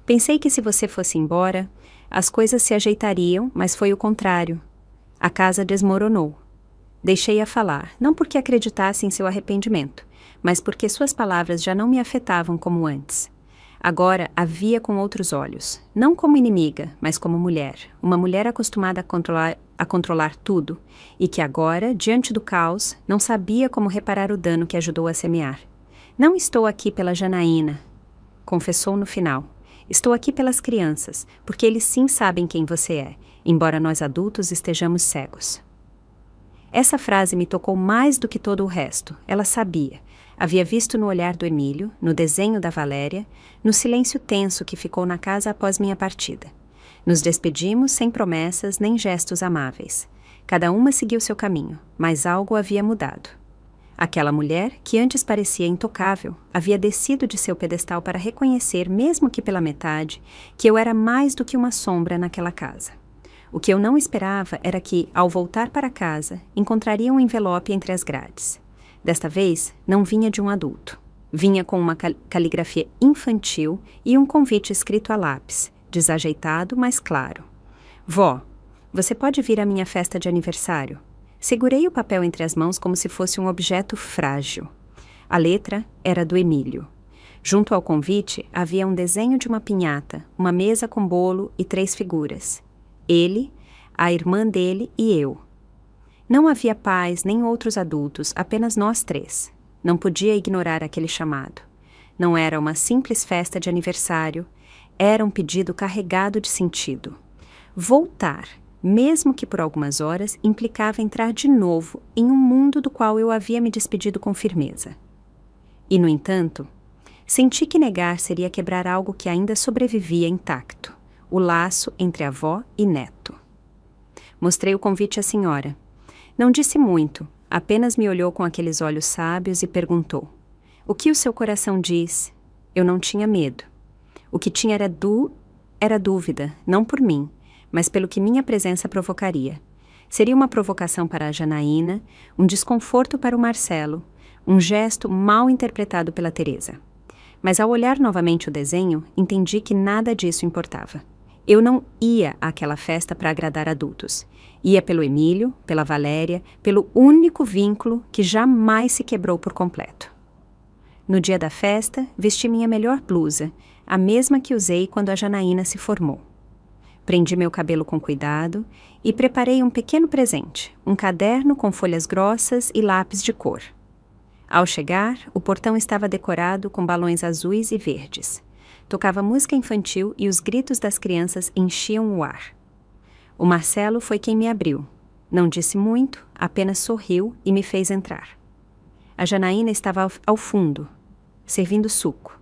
Pensei que se você fosse embora, as coisas se ajeitariam, mas foi o contrário. A casa desmoronou. Deixei-a falar, não porque acreditasse em seu arrependimento, mas porque suas palavras já não me afetavam como antes. Agora a via com outros olhos, não como inimiga, mas como mulher, uma mulher acostumada a controlar tudo, e que agora, diante do caos, não sabia como reparar o dano que ajudou a semear. Não estou aqui pela Janaína, confessou no final. Estou aqui pelas crianças, porque eles sim sabem quem você é, embora nós adultos estejamos cegos. Essa frase me tocou mais do que todo o resto. Ela sabia. Havia visto no olhar do Emílio, no desenho da Valéria, no silêncio tenso que ficou na casa após minha partida. Nos despedimos sem promessas nem gestos amáveis. Cada uma seguiu seu caminho, mas algo havia mudado. Aquela mulher, que antes parecia intocável, havia descido de seu pedestal para reconhecer, mesmo que pela metade, que eu era mais do que uma sombra naquela casa. O que eu não esperava era que, ao voltar para casa, encontraria um envelope entre as grades. Desta vez, não vinha de um adulto. Vinha com uma caligrafia infantil e um convite escrito a lápis, desajeitado, mas claro. Vó, você pode vir à minha festa de aniversário? Segurei o papel entre as mãos como se fosse um objeto frágil. A letra era do Emílio. Junto ao convite, havia um desenho de uma pinhata, uma mesa com bolo e 3 figuras. Ele, a irmã dele e eu. Não havia pais nem outros adultos, apenas nós 3. Não podia ignorar aquele chamado. Não era uma simples festa de aniversário, era um pedido carregado de sentido. Voltar, mesmo que por algumas horas, implicava entrar de novo em um mundo do qual eu havia me despedido com firmeza. E, no entanto, senti que negar seria quebrar algo que ainda sobrevivia intacto, o laço entre avó e neto. Mostrei o convite à senhora. Não disse muito, apenas me olhou com aqueles olhos sábios e perguntou: "O que o seu coração diz?" Eu não tinha medo. O que tinha era dúvida, não por mim, mas pelo que minha presença provocaria. Seria uma provocação para a Janaína, um desconforto para o Marcelo, um gesto mal interpretado pela Teresa. Mas ao olhar novamente o desenho, entendi que nada disso importava. Eu não ia àquela festa para agradar adultos. Ia pelo Emílio, pela Valéria, pelo único vínculo que jamais se quebrou por completo. No dia da festa, vesti minha melhor blusa, a mesma que usei quando a Janaína se formou. Prendi meu cabelo com cuidado e preparei um pequeno presente, um caderno com folhas grossas e lápis de cor. Ao chegar, o portão estava decorado com balões azuis e verdes. Tocava música infantil e os gritos das crianças enchiam o ar. O Marcelo foi quem me abriu. Não disse muito, apenas sorriu e me fez entrar. A Janaína estava ao fundo, servindo suco.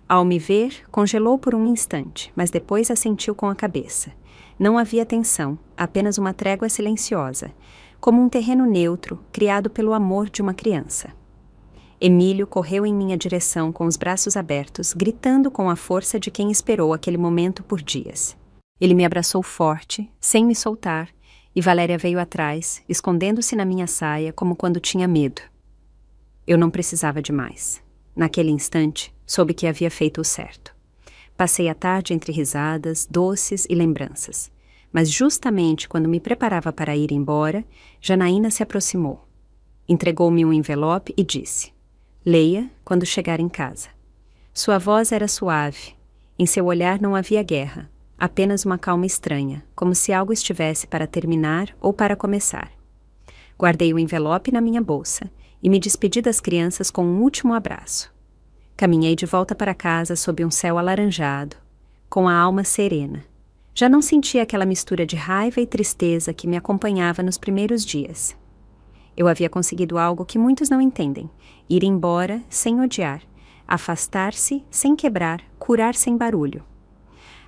Ao me ver, congelou por um instante, mas depois assentiu com a cabeça. Não havia tensão, apenas uma trégua silenciosa, como um terreno neutro criado pelo amor de uma criança. Emílio correu em minha direção com os braços abertos, gritando com a força de quem esperou aquele momento por dias. Ele me abraçou forte, sem me soltar, e Valéria veio atrás, escondendo-se na minha saia como quando tinha medo. Eu não precisava de mais. Naquele instante, soube que havia feito o certo. Passei a tarde entre risadas, doces e lembranças. Mas justamente quando me preparava para ir embora, Janaína se aproximou. Entregou-me um envelope e disse: "Leia quando chegar em casa." Sua voz era suave. Em seu olhar não havia guerra, apenas uma calma estranha, como se algo estivesse para terminar ou para começar. Guardei o envelope na minha bolsa e me despedi das crianças com um último abraço. Caminhei de volta para casa sob um céu alaranjado, com a alma serena. Já não sentia aquela mistura de raiva e tristeza que me acompanhava nos primeiros dias. Eu havia conseguido algo que muitos não entendem: ir embora sem odiar, afastar-se sem quebrar, curar sem barulho.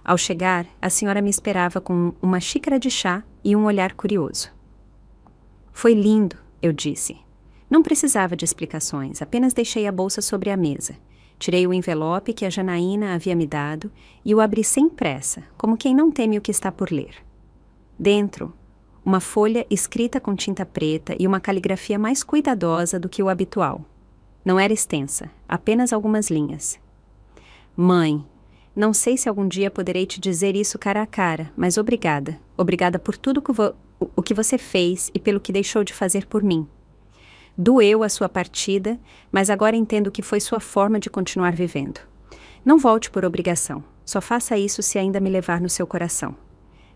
Ao chegar, a senhora me esperava com uma xícara de chá e um olhar curioso. Foi lindo, eu disse. Não precisava de explicações, apenas deixei a bolsa sobre a mesa. Tirei o envelope que a Janaína havia me dado e o abri sem pressa, como quem não teme o que está por ler. Dentro, uma folha escrita com tinta preta e uma caligrafia mais cuidadosa do que o habitual. Não era extensa, apenas algumas linhas. Mãe, não sei se algum dia poderei te dizer isso cara a cara, mas obrigada. Obrigada por tudo o que você fez e pelo que deixou de fazer por mim. Doeu a sua partida, mas agora entendo que foi sua forma de continuar vivendo. Não volte por obrigação, só faça isso se ainda me levar no seu coração.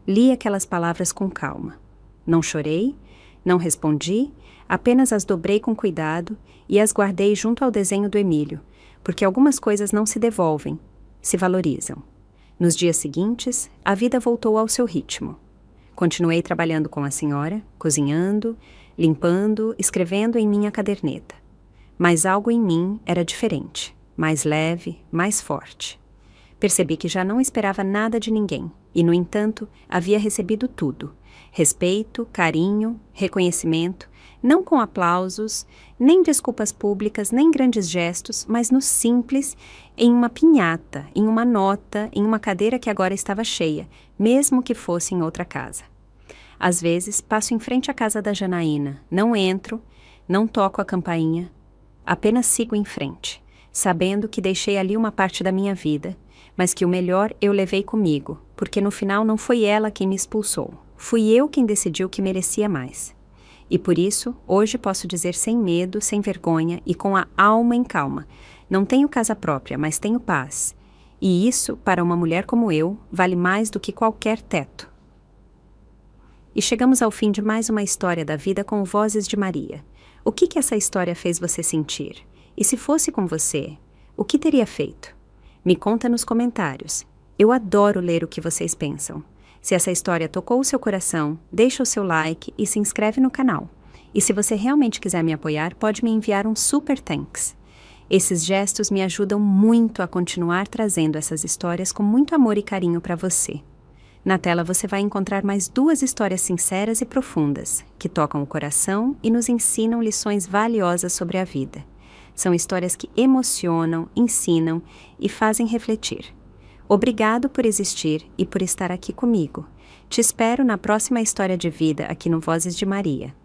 Li aquelas palavras com calma. Não chorei, não respondi, apenas as dobrei com cuidado e as guardei junto ao desenho do Emílio, porque algumas coisas não se devolvem, se valorizam. Nos dias seguintes, a vida voltou ao seu ritmo. Continuei trabalhando com a senhora, cozinhando, limpando, escrevendo em minha caderneta. Mas algo em mim era diferente, mais leve, mais forte. Percebi que já não esperava nada de ninguém, e, no entanto, havia recebido tudo: respeito, carinho, reconhecimento, não com aplausos, nem desculpas públicas, nem grandes gestos, mas no simples, em uma pinhata, em uma nota, em uma cadeira que agora estava cheia, mesmo que fosse em outra casa. Às vezes, passo em frente à casa da Janaína, não entro, não toco a campainha, apenas sigo em frente, sabendo que deixei ali uma parte da minha vida, mas que o melhor eu levei comigo, porque no final não foi ela quem me expulsou, fui eu quem decidiu que merecia mais. E por isso, hoje posso dizer sem medo, sem vergonha e com a alma em calma: não tenho casa própria, mas tenho paz. E isso, para uma mulher como eu, vale mais do que qualquer teto. E chegamos ao fim de mais uma história da vida com Vozes de Maria. O que essa história fez você sentir? E se fosse com você, o que teria feito? Me conta nos comentários. Eu adoro ler o que vocês pensam. Se essa história tocou o seu coração, deixa o seu like e se inscreve no canal. E se você realmente quiser me apoiar, pode me enviar um super thanks. Esses gestos me ajudam muito a continuar trazendo essas histórias com muito amor e carinho para você. Na tela você vai encontrar mais 2 histórias sinceras e profundas, que tocam o coração e nos ensinam lições valiosas sobre a vida. São histórias que emocionam, ensinam e fazem refletir. Obrigado por existir e por estar aqui comigo. Te espero na próxima história de vida aqui no Vozes de Maria.